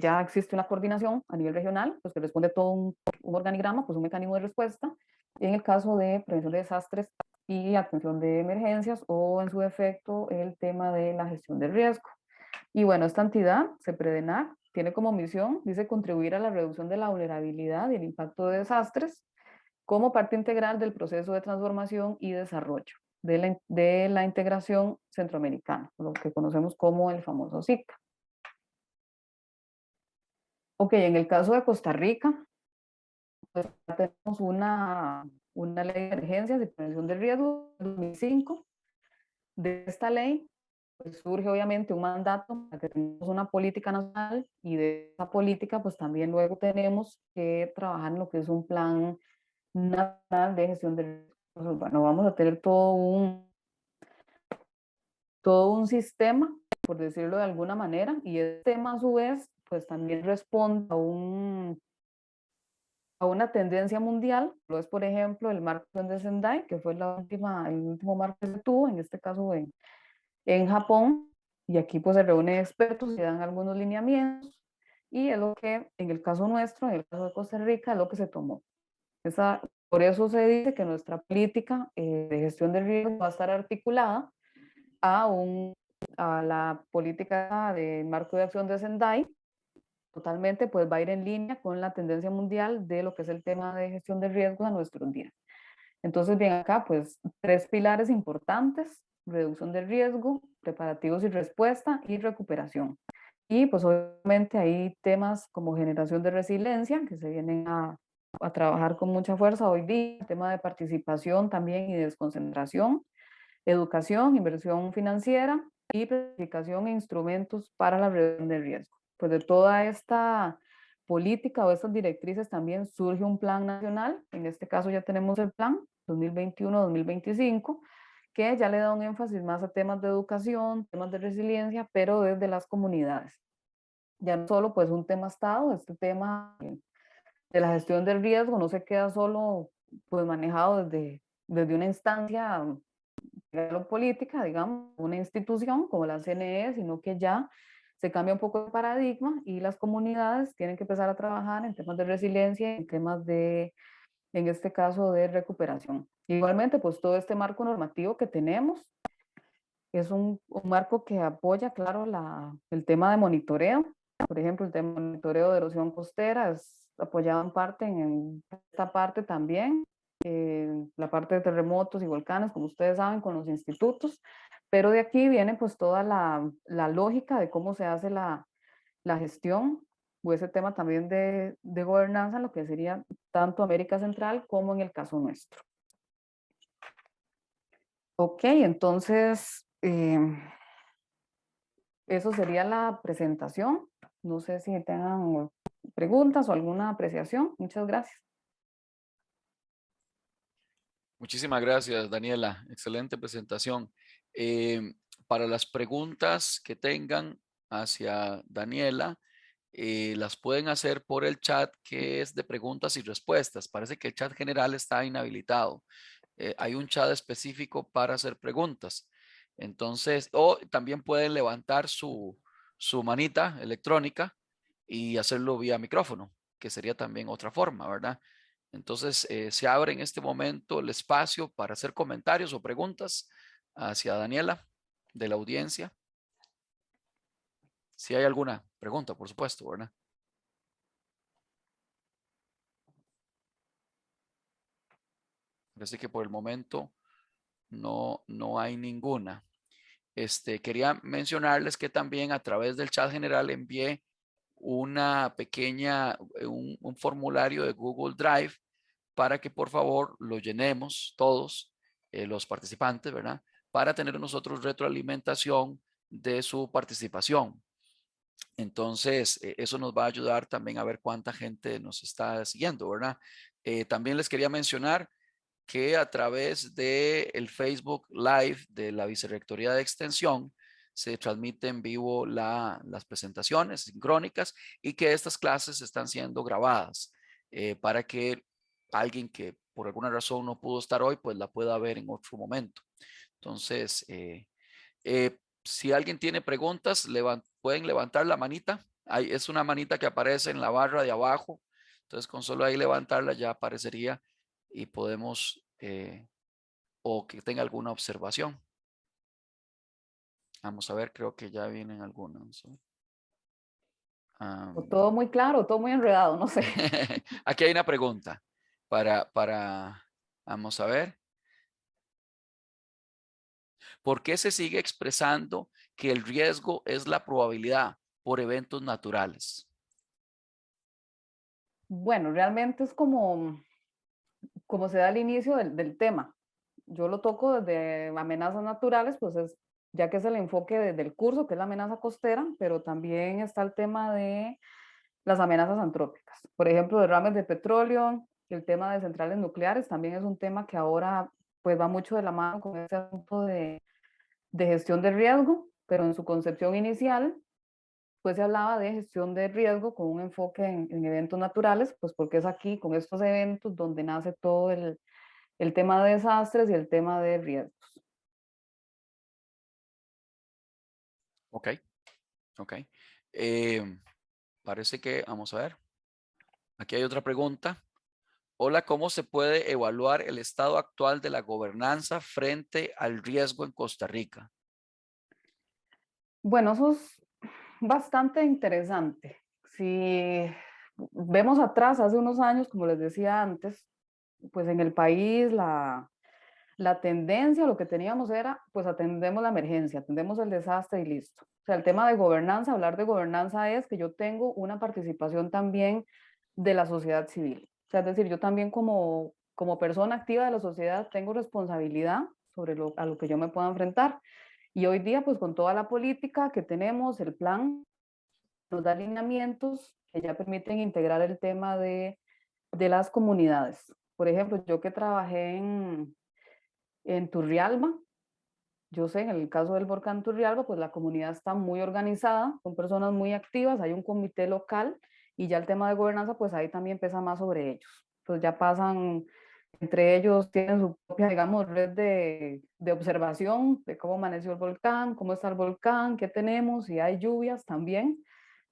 ya existe una coordinación a nivel regional, pues que responde todo un organigrama, pues un mecanismo de respuesta, en el caso de prevención de desastres y atención de emergencias o en su defecto el tema de la gestión de riesgo. Y bueno, esta entidad, CEPREDENAC, tiene como misión, dice, contribuir a la reducción de la vulnerabilidad y el impacto de desastres como parte integral del proceso de transformación y desarrollo de la integración centroamericana, lo que conocemos como el famoso SICA. Ok, en el caso de Costa Rica, pues tenemos una ley de emergencias y prevención de riesgo de 2005. De esta ley pues surge obviamente un mandato para que tengamos una política nacional y de esa política pues también luego tenemos que trabajar en lo que es un plan nacional de gestión de riesgos. Entonces, bueno, vamos a tener todo un sistema, por decirlo de alguna manera, y este tema a su vez pues también responde a una tendencia mundial. Lo es, por ejemplo, el marco de Sendai, que fue el último marco que se tuvo, en este caso en Japón, y aquí pues se reúnen expertos y dan algunos lineamientos, y es lo que en el caso nuestro, en el caso de Costa Rica, es lo que se tomó. Por eso se dice que nuestra política de gestión de riesgo va a estar articulada a la política de marco de acción de Sendai, totalmente pues va a ir en línea con la tendencia mundial de lo que es el tema de gestión de riesgos a nuestros días. Entonces, bien acá, pues 3 pilares importantes: reducción de riesgo, preparativos y respuesta y recuperación. Y pues obviamente hay temas como generación de resiliencia que se vienen a trabajar con mucha fuerza hoy día, tema de participación también y desconcentración, educación, inversión financiera y planificación e instrumentos para la reducción de riesgo. Pues de toda esta política o estas directrices también surge un plan nacional. En este caso ya tenemos el plan 2021-2025, que ya le da un énfasis más a temas de educación, temas de resiliencia, pero desde las comunidades. Ya no solo pues un tema Estado, este tema de la gestión del riesgo no se queda solo pues manejado desde una instancia política, digamos, una institución como la CNE, sino que ya se cambia un poco el paradigma y las comunidades tienen que empezar a trabajar en temas de resiliencia, en temas de, en este caso, de recuperación. Igualmente, pues todo este marco normativo que tenemos es un marco que apoya, claro, el tema de monitoreo. Por ejemplo, el tema de monitoreo de erosión costera es apoyado en parte en esta parte también, la parte de terremotos y volcanes, como ustedes saben, con los institutos, pero de aquí viene pues toda la lógica de cómo se hace la gestión o ese tema también de gobernanza, lo que sería tanto América Central como en el caso nuestro. Ok, entonces, eso sería la presentación. No sé si tengan preguntas o alguna apreciación. Muchas gracias. Muchísimas gracias, Daniela. Excelente presentación. Para las preguntas que tengan hacia Daniela, las pueden hacer por el chat que es de preguntas y respuestas. Parece que el chat general está inhabilitado. Hay un chat específico para hacer preguntas. Entonces, o también pueden levantar su manita electrónica y hacerlo vía micrófono, que sería también otra forma, ¿verdad? Entonces, se abre en este momento el espacio para hacer comentarios o preguntas hacia Daniela de la audiencia. Si hay alguna pregunta, por supuesto, ¿verdad? Así que por el momento no hay ninguna. Quería mencionarles que también a través del chat general envié una pequeña, un formulario de Google Drive para que por favor lo llenemos todos los participantes, ¿verdad? Para tener nosotros retroalimentación de su participación. Entonces, eso nos va a ayudar también a ver cuánta gente nos está siguiendo, ¿verdad? También les quería mencionar que a través del Facebook Live de la Vicerrectoría de Extensión se transmite en vivo las presentaciones sincrónicas y que estas clases están siendo grabadas para que alguien que por alguna razón no pudo estar hoy, pues la pueda ver en otro momento. Entonces, si alguien tiene preguntas, pueden levantar la manita. Es una manita que aparece en la barra de abajo. Entonces, con solo ahí levantarla ya aparecería y podemos, o que tenga alguna observación. Vamos a ver, creo que ya vienen algunas. O todo muy claro, todo muy enredado, no sé. Aquí hay una pregunta vamos a ver. ¿Por qué se sigue expresando que el riesgo es la probabilidad por eventos naturales? Bueno, realmente es como se da el inicio del tema. Yo lo toco desde amenazas naturales, pues ya que es el enfoque del curso, que es la amenaza costera, pero también está el tema de las amenazas antrópicas. Por ejemplo, derrames de petróleo, el tema de centrales nucleares también es un tema que ahora pues va mucho de la mano con este asunto de gestión de riesgo, pero en su concepción inicial pues se hablaba de gestión de riesgo con un enfoque en eventos naturales, pues porque es aquí con estos eventos donde nace todo el tema de desastres y el tema de riesgos. Ok, ok. Parece que, vamos a ver. Aquí hay otra pregunta. Hola, ¿cómo se puede evaluar el estado actual de la gobernanza frente al riesgo en Costa Rica? Bueno, eso es bastante interesante. Si vemos atrás, hace unos años, como les decía antes, pues en el país la tendencia, lo que teníamos era, pues atendemos la emergencia, atendemos el desastre y listo. O sea, el tema de gobernanza, hablar de gobernanza es que yo tengo una participación también de la sociedad civil. O sea, es decir, yo también como persona activa de la sociedad tengo responsabilidad sobre a lo que yo me pueda enfrentar. Y hoy día, pues con toda la política que tenemos, el plan nos da alineamientos que ya permiten integrar el tema de las comunidades. Por ejemplo, yo que trabajé en Turrialba, yo sé, en el caso del volcán Turrialba, pues la comunidad está muy organizada, son personas muy activas, hay un comité local y ya el tema de gobernanza, pues ahí también pesa más sobre ellos. Pues ya pasan Entre ellos tienen su propia, digamos, red de observación de cómo amaneció el volcán, cómo está el volcán, qué tenemos, si hay lluvias también.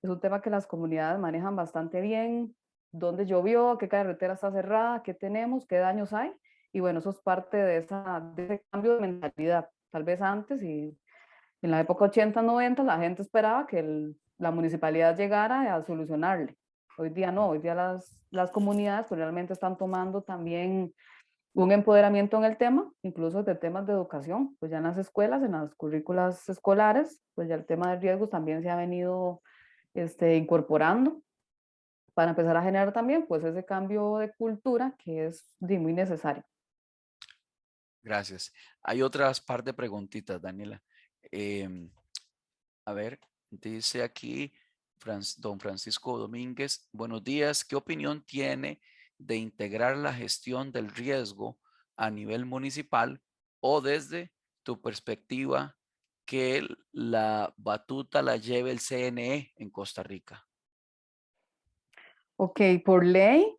Es un tema que las comunidades manejan bastante bien, dónde llovió, qué carretera está cerrada, qué tenemos, qué daños hay. Y bueno, eso es parte de ese cambio de mentalidad. Tal vez antes, y en la época 80, 90, la gente esperaba que la municipalidad llegara a solucionarle. Hoy día no, hoy día las comunidades pues, realmente están tomando también un empoderamiento en el tema, incluso de temas de educación, pues ya en las escuelas, en las currículas escolares, pues ya el tema de riesgos también se ha venido incorporando para empezar a generar también pues ese cambio de cultura que es muy necesario. Gracias. Hay otras par de preguntitas, Daniela. A ver, dice aquí don Francisco Domínguez, buenos días, ¿qué opinión tiene de integrar la gestión del riesgo a nivel municipal o desde tu perspectiva que la batuta la lleve el CNE en Costa Rica? Ok, por ley,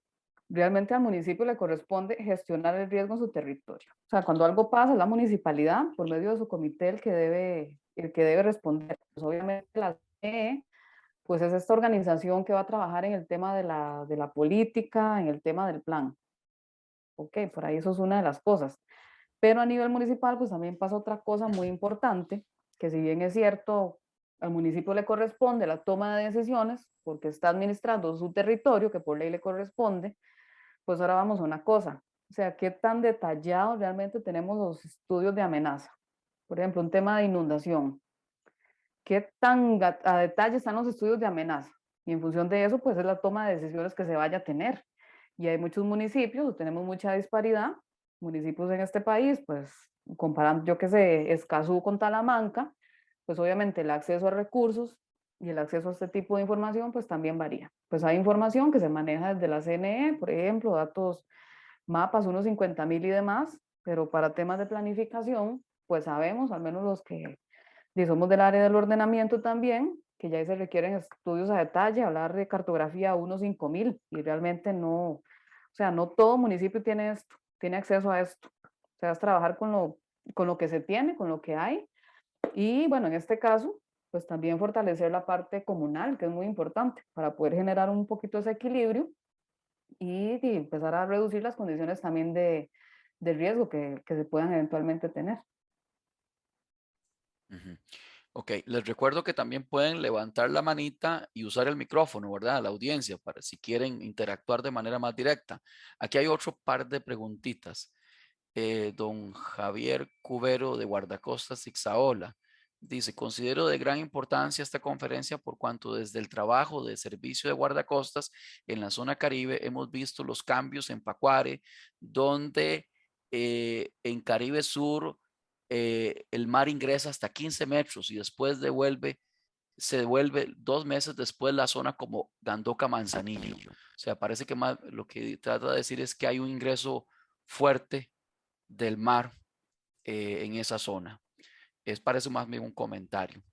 realmente al municipio le corresponde gestionar el riesgo en su territorio. O sea, cuando algo pasa, es la municipalidad, por medio de su comité, el que debe responder. Pues obviamente la CNE, pues es esta organización que va a trabajar en el tema de la política, en el tema del plan. Ok, por ahí eso es una de las cosas. Pero a nivel municipal, pues también pasa otra cosa muy importante, que si bien es cierto, al municipio le corresponde la toma de decisiones, porque está administrando su territorio, que por ley le corresponde, pues ahora vamos a una cosa. O sea, ¿qué tan detallados realmente tenemos los estudios de amenaza? Por ejemplo, un tema de inundación. ¿Qué tan a detalle están los estudios de amenaza? Y en función de eso, pues es la toma de decisiones que se vaya a tener. Y hay muchos municipios, tenemos mucha disparidad, municipios en este país, pues comparando, yo qué sé, Escazú con Talamanca, pues obviamente el acceso a recursos y el acceso a este tipo de información, pues también varía. Pues hay información que se maneja desde la CNE, por ejemplo, datos, mapas, unos 50.000 y demás, pero para temas de planificación, pues sabemos, al menos los que y somos del área del ordenamiento también, que ya se requieren estudios a detalle, hablar de cartografía 1.5000 y realmente no, o sea, no todo municipio tiene esto, tiene acceso a esto. O sea, es trabajar con lo que se tiene, con lo que hay. Y bueno, en este caso, pues también fortalecer la parte comunal, que es muy importante para poder generar un poquito ese equilibrio y empezar a reducir las condiciones también de riesgo que se puedan eventualmente tener. Ujú. Ok, les recuerdo que también pueden levantar la manita y usar el micrófono, ¿verdad? La audiencia, para si quieren interactuar de manera más directa. Aquí hay otro par de preguntitas. Don Javier Cubero de Guardacostas, Ixaola, dice, considero de gran importancia esta conferencia por cuanto desde el trabajo de servicio de guardacostas en la zona Caribe hemos visto los cambios en Pacuare, donde en Caribe Sur el mar ingresa hasta 15 metros y después se devuelve 2 meses después la zona como Gandoca Manzanillo. O sea, parece que más lo que trata de decir es que hay un ingreso fuerte del mar en esa zona. Parece más bien un comentario.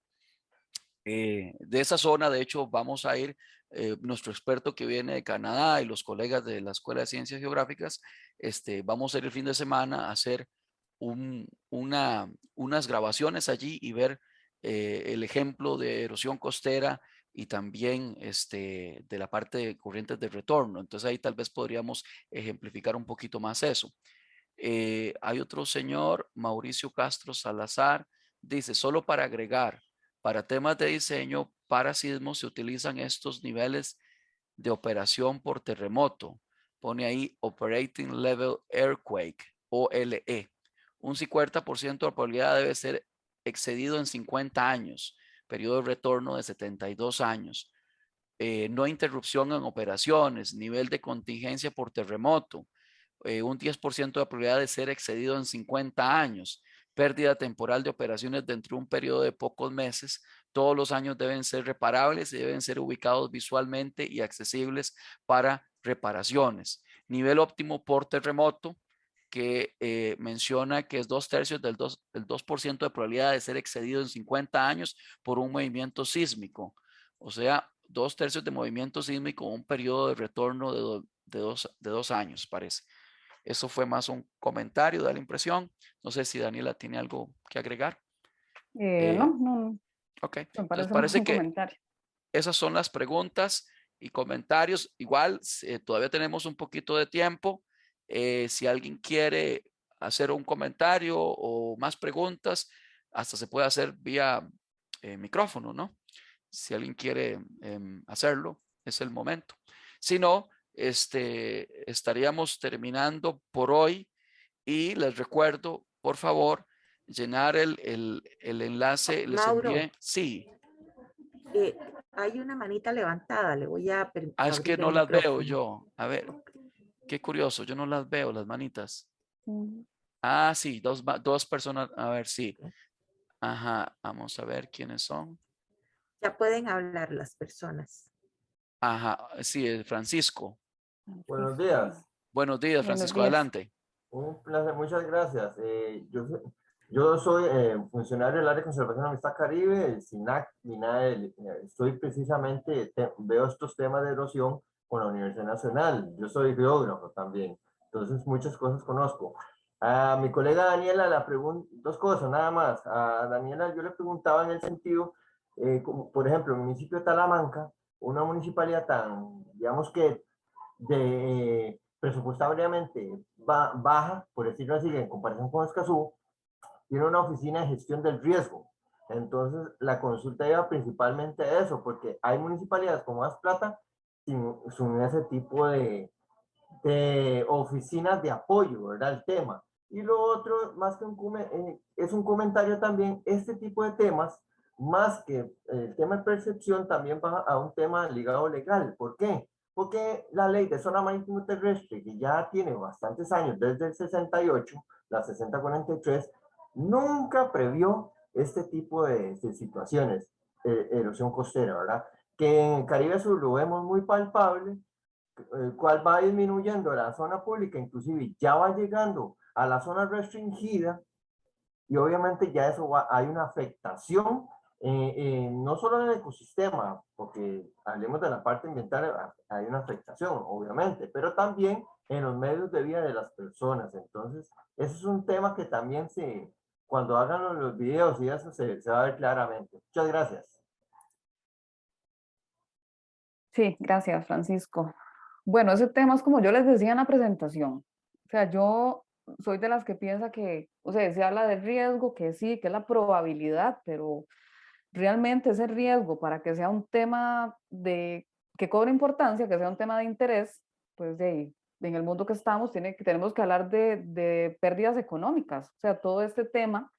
De esa zona, de hecho, vamos a ir, nuestro experto que viene de Canadá y los colegas de la Escuela de Ciencias Geográficas, vamos a ir el fin de semana a hacer unas grabaciones allí y ver el ejemplo de erosión costera y también de la parte de corrientes de retorno. Entonces ahí tal vez podríamos ejemplificar un poquito más eso. Hay otro señor, Mauricio Castro Salazar, dice, solo para agregar, para temas de diseño para sismos se utilizan estos niveles de operación por terremoto. Pone ahí Operating Level Earthquake, OLE. Un 50% de probabilidad debe ser excedido en 50 años, periodo de retorno de 72 años. No interrupción en operaciones, nivel de contingencia por terremoto, un 10% de probabilidad de ser excedido en 50 años, pérdida temporal de operaciones dentro de un periodo de pocos meses. Todos los años deben ser reparables y deben ser ubicados visualmente y accesibles para reparaciones. Nivel óptimo por terremoto, que menciona que es 2/3 del 2% de probabilidad de ser excedido en 50 años por un movimiento sísmico. O sea, 2/3 de movimiento sísmico, un periodo de retorno de 2 años, parece. Eso fue más un comentario, da la impresión. No sé si Daniela tiene algo que agregar. No, no, Ok, me entonces parece más parece un que comentario. esas son las preguntas y comentarios. Igual, todavía tenemos un poquito de tiempo. Si alguien quiere hacer un comentario o más preguntas, hasta se puede hacer vía micrófono, ¿no? Si alguien quiere hacerlo, es el momento. Si no, estaríamos terminando por hoy y les recuerdo, por favor, llenar el enlace. Les Mauro, envié, sí. eh, hay una manita levantada, le voy a Es que abrir el no las veo micrófono. yo. A ver, qué curioso, yo no las veo, las manitas. Mm, Ah, sí, dos personas. A ver, sí. Ajá, vamos a ver quiénes son. Ya pueden hablar las personas. Ajá, sí, Francisco. Buenos Francisco. días, Buenos días, Buenos Francisco, días. adelante. un placer, muchas gracias. Yo soy funcionario del área de conservación de Amistad Caribe, el SINAC, y nada, estoy precisamente, veo estos temas de erosión con la Universidad Nacional. Yo soy geógrafo también, entonces muchas cosas conozco. A mi colega Daniela la pregunto dos cosas nada más. A Daniela yo le preguntaba en el sentido, como, por ejemplo, el municipio de Talamanca, una municipalidad tan, digamos que presupuestariamente baja, por decirlo así, en comparación con Escazú, tiene una oficina de gestión del riesgo. Entonces, la consulta iba principalmente a eso, porque hay municipalidades como Más Plata sin ese tipo de oficinas de apoyo, ¿verdad? El tema. Y lo otro, más que es un comentario también, este tipo de temas, más que el tema de percepción, también va a un tema ligado legal. ¿Por qué? Porque la ley de zona marítimo terrestre, que ya tiene bastantes años, desde el 68, la 6043, nunca previó este tipo de situaciones, erosión costera, ¿verdad? Que en el Caribe Sur lo vemos muy palpable, el cual va disminuyendo la zona pública, inclusive ya va llegando a la zona restringida y obviamente ya eso hay una afectación, no solo en el ecosistema, porque hablemos de la parte ambiental, hay una afectación, obviamente, pero también en los medios de vida de las personas. Entonces, ese es un tema que también cuando hagan los videos y eso se va a ver claramente. Muchas gracias. Sí, gracias, Francisco. Bueno, ese tema es como yo les decía en la presentación. O sea, yo soy de las que piensa que, o sea, se habla de riesgo, que sí, que es la probabilidad, pero realmente ese riesgo para que sea un tema de que cobre importancia, que sea un tema de interés, pues en el mundo que estamos tenemos que hablar de pérdidas económicas. O sea, todo este tema,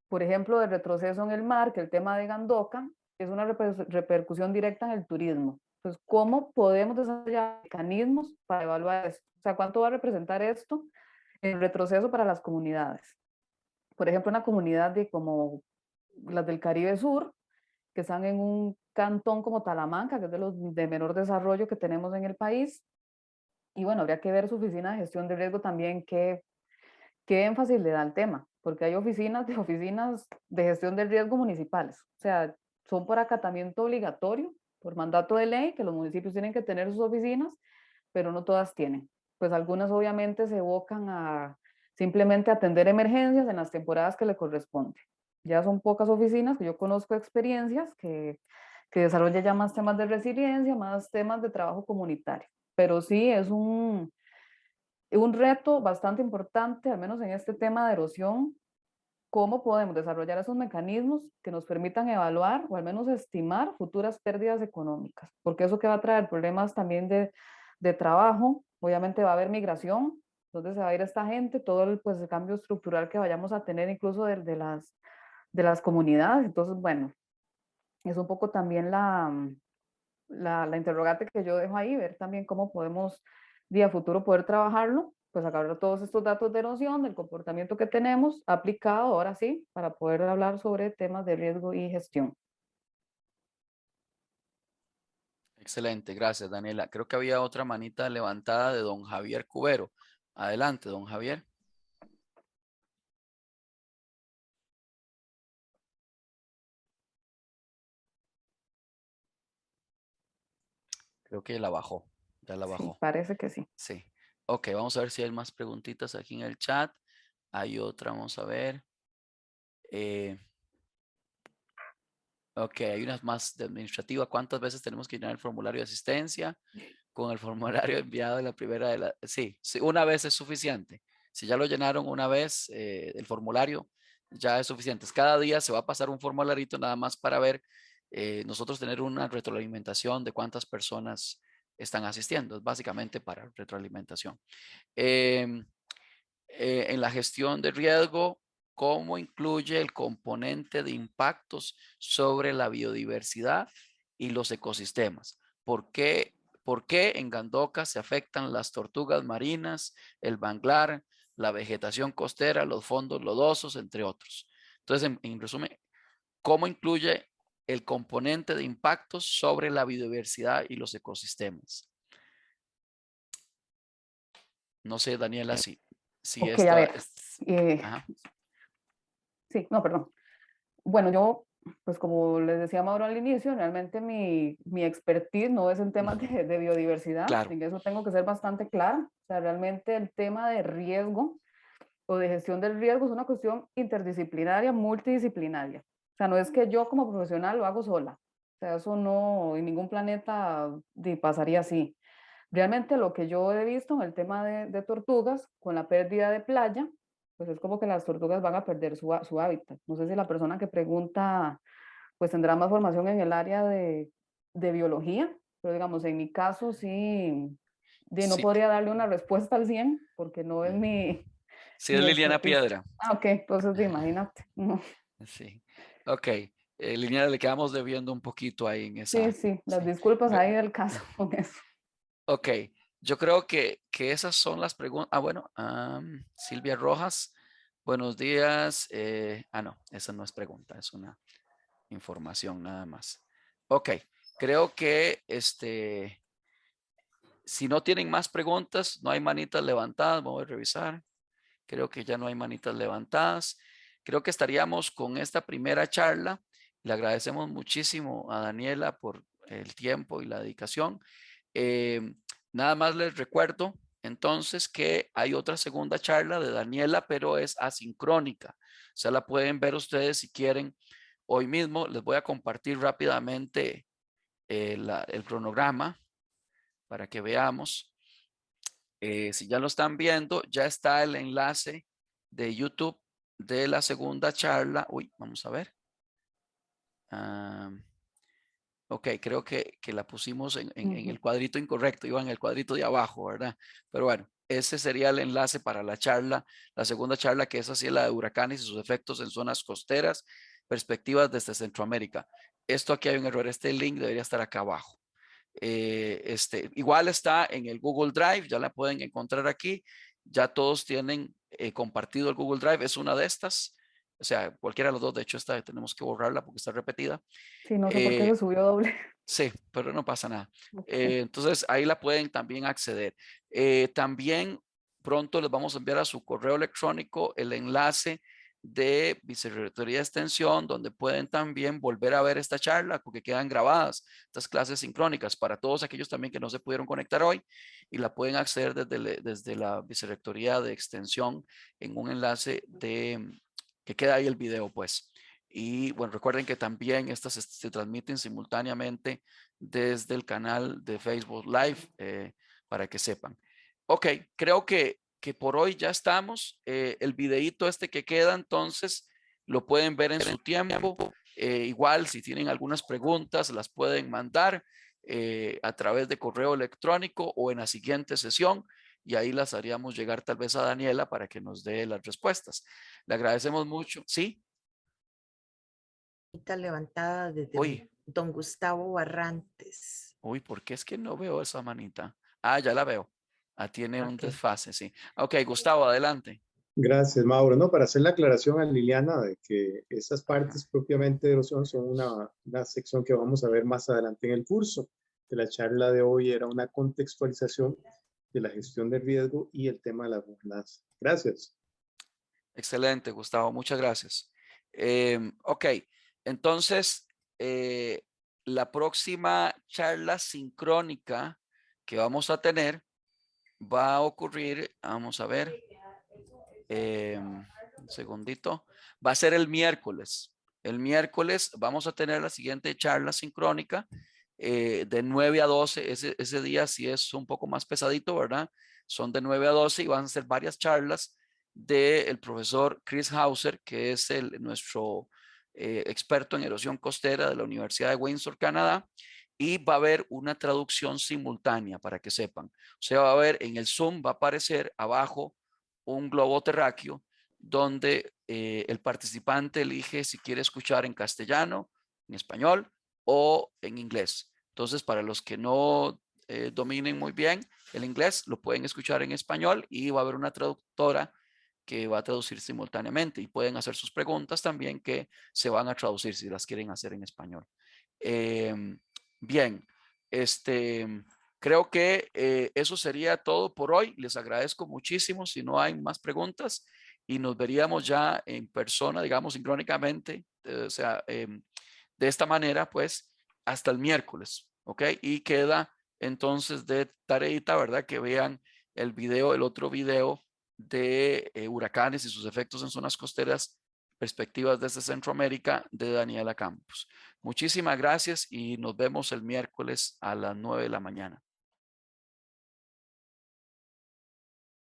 por ejemplo, de retroceso en el mar, que el tema de Gandoca, es una repercusión directa en el turismo. Entonces, ¿cómo podemos desarrollar mecanismos para evaluar esto? O sea, ¿cuánto va a representar esto en retroceso para las comunidades? Por ejemplo, una comunidad como las del Caribe Sur, que están en un cantón como Talamanca, que es de los de menor desarrollo que tenemos en el país. Y bueno, habría que ver su oficina de gestión de riesgo también, qué énfasis le da al tema, porque hay oficinas de gestión del riesgo municipales. O sea, son por acatamiento obligatorio, por mandato de ley, que los municipios tienen que tener sus oficinas, pero no todas tienen. Pues algunas obviamente se evocan a simplemente atender emergencias en las temporadas que le corresponde. Ya son pocas oficinas que yo conozco experiencias que desarrollan ya más temas de resiliencia, más temas de trabajo comunitario. Pero sí es un reto bastante importante, al menos en este tema de erosión, cómo podemos desarrollar esos mecanismos que nos permitan evaluar o al menos estimar futuras pérdidas económicas, porque eso que va a traer problemas también de trabajo, obviamente va a haber migración, entonces se va a ir esta gente, todo el cambio estructural que vayamos a tener incluso de las comunidades, entonces bueno, es un poco también la interrogante que yo dejo ahí, ver también cómo podemos día futuro poder trabajarlo, pues sacar todos estos datos de erosión, del comportamiento que tenemos aplicado ahora sí, para poder hablar sobre temas de riesgo y gestión. Excelente, gracias, Daniela. Creo que había otra manita levantada de don Javier Cubero. Adelante, don Javier. Creo que la bajó, ya la Sí, bajó. parece que sí. Sí. Ok, vamos a ver si hay más preguntitas aquí en el chat. Hay otra, vamos a ver. Ok, hay unas más de administrativa. ¿Cuántas veces tenemos que llenar el formulario de asistencia? Con el formulario enviado en la primera de la... Sí, sí, una vez es suficiente. Si ya lo llenaron una vez, el formulario ya es suficiente. Cada día se va a pasar un formularito nada más para ver, nosotros tener una retroalimentación de cuántas personas están asistiendo. Es básicamente para retroalimentación. Em, en la gestión de riesgo, ¿cómo incluye el componente de impactos sobre la biodiversidad y los ecosistemas? ¿Por qué en Gandoca se afectan las tortugas marinas, el manglar, la vegetación costera, los fondos lodosos, entre otros? Entonces, en resumen, ¿cómo incluye el componente de impactos sobre la biodiversidad y los ecosistemas? No sé, Daniela, si Ok, a esto... ver. Ajá. Sí, no, perdón. Bueno, yo, pues como les decía Mauro al inicio, realmente mi expertise no es en temas de biodiversidad, Claro. en eso tengo que ser bastante clara. O sea, realmente el tema de riesgo o de gestión del riesgo es una cuestión interdisciplinaria, multidisciplinaria. O sea, no es que yo como profesional lo hago sola. O sea, eso no, en ningún planeta pasaría así. Realmente lo que yo he visto en el tema de tortugas, con la pérdida de playa, pues es como que las tortugas van a perder su hábitat. No sé si la persona que pregunta pues tendrá más formación en el área de biología, pero digamos, en mi caso sí, no Sí, podría darle una respuesta al 100 porque no es sí, es mi Liliana expertise. Piedra. Ah, ok, entonces imagínate. No. Sí. Ok. Liliana, le quedamos debiendo un poquito ahí en Sí, esa. sí, las Sí. disculpas ahí del caso con eso. Ok. Yo creo que esas son las preguntas. Ah, bueno. Silvia Rojas. Buenos días. No, esa no es pregunta, es una información nada más. Ok. Creo que si no tienen más preguntas, no hay manitas levantadas. Voy a revisar. Creo que ya no hay manitas levantadas. Creo que estaríamos con esta primera charla. Le agradecemos muchísimo a Daniela por el tiempo y la dedicación. Nada más les recuerdo entonces que hay otra segunda charla de Daniela, pero es asincrónica. O sea, la pueden ver ustedes si quieren hoy mismo. Les voy a compartir rápidamente el cronograma para que veamos. Si ya lo están viendo, ya está el enlace de YouTube de la segunda charla. Uy, vamos a ver. Ok, creo que la pusimos en el cuadrito incorrecto, iba en el cuadrito de abajo, ¿verdad? Pero bueno, ese sería el enlace para la charla, la segunda charla, que es así, la de huracanes y sus efectos en zonas costeras, perspectivas desde Centroamérica. Esto aquí hay un error, este link debería estar acá abajo. Igual está en el Google Drive, ya la pueden encontrar aquí. Ya todos tienen compartido el Google Drive, es una de estas. O sea, cualquiera de los dos, de hecho, esta tenemos que borrarla porque está repetida. Sí, no sé por qué se subió doble. Sí, pero no pasa nada. Okay. Entonces, ahí la pueden también acceder. También pronto les vamos a enviar a su correo electrónico el enlace de Vicerrectoría de Extensión, donde pueden también volver a ver esta charla, porque quedan grabadas estas clases sincrónicas para todos aquellos también que no se pudieron conectar hoy y la pueden acceder desde la Vicerrectoría de Extensión en un enlace que queda ahí el video, pues. Y bueno, recuerden que también estas se transmiten simultáneamente desde el canal de Facebook Live para que sepan. Ok, creo que por hoy ya estamos. El videíto que queda, entonces, lo pueden ver en su tiempo. Igual, si tienen algunas preguntas, las pueden mandar a través de correo electrónico o en la siguiente sesión y ahí las haríamos llegar tal vez a Daniela para que nos dé las respuestas. Le agradecemos mucho. ¿Sí? Manita levantada desde Uy, don Gustavo Barrantes. uy, ¿por qué es que no veo esa manita? Ya la veo. Tiene un Ok. desfase, sí. Ok, Gustavo, adelante. Gracias, Mauro. No, para hacer la aclaración a Liliana de que esas Ajá. partes propiamente de erosión son una sección que vamos a ver más adelante en el curso. De la charla de hoy era una contextualización de la gestión de riesgo y el tema de la gobernanza. Gracias. Excelente, Gustavo, muchas gracias. Ok, entonces, la próxima charla sincrónica que vamos a tener va a ocurrir, vamos a ver, un segundito, va a ser el miércoles. El miércoles vamos a tener la siguiente charla sincrónica de 9 a 12. Ese día sí es un poco más pesadito, ¿verdad? Son de 9 a 12 y van a ser varias charlas del profesor Chris Hauser, que es nuestro experto en erosión costera de la Universidad de Windsor, Canadá. Y va a haber una traducción simultánea para que sepan. O sea, va a haber en el Zoom, va a aparecer abajo un globo terráqueo donde el participante elige si quiere escuchar en castellano, en español o en inglés. Entonces, para los que no dominen muy bien el inglés, lo pueden escuchar en español y va a haber una traductora que va a traducir simultáneamente y pueden hacer sus preguntas también que se van a traducir si las quieren hacer en español. Bien, creo que eso sería todo por hoy. Les agradezco muchísimo. Si no hay más preguntas y nos veríamos ya en persona, digamos, sincrónicamente, o sea, de esta manera, pues, hasta el miércoles, ¿ok? Y queda entonces de tareita, ¿verdad? Que vean el video, el otro video de huracanes y sus efectos en zonas costeras, perspectivas desde Centroamérica, de Daniela Campos. Muchísimas gracias y nos vemos el miércoles a las 9 de la mañana.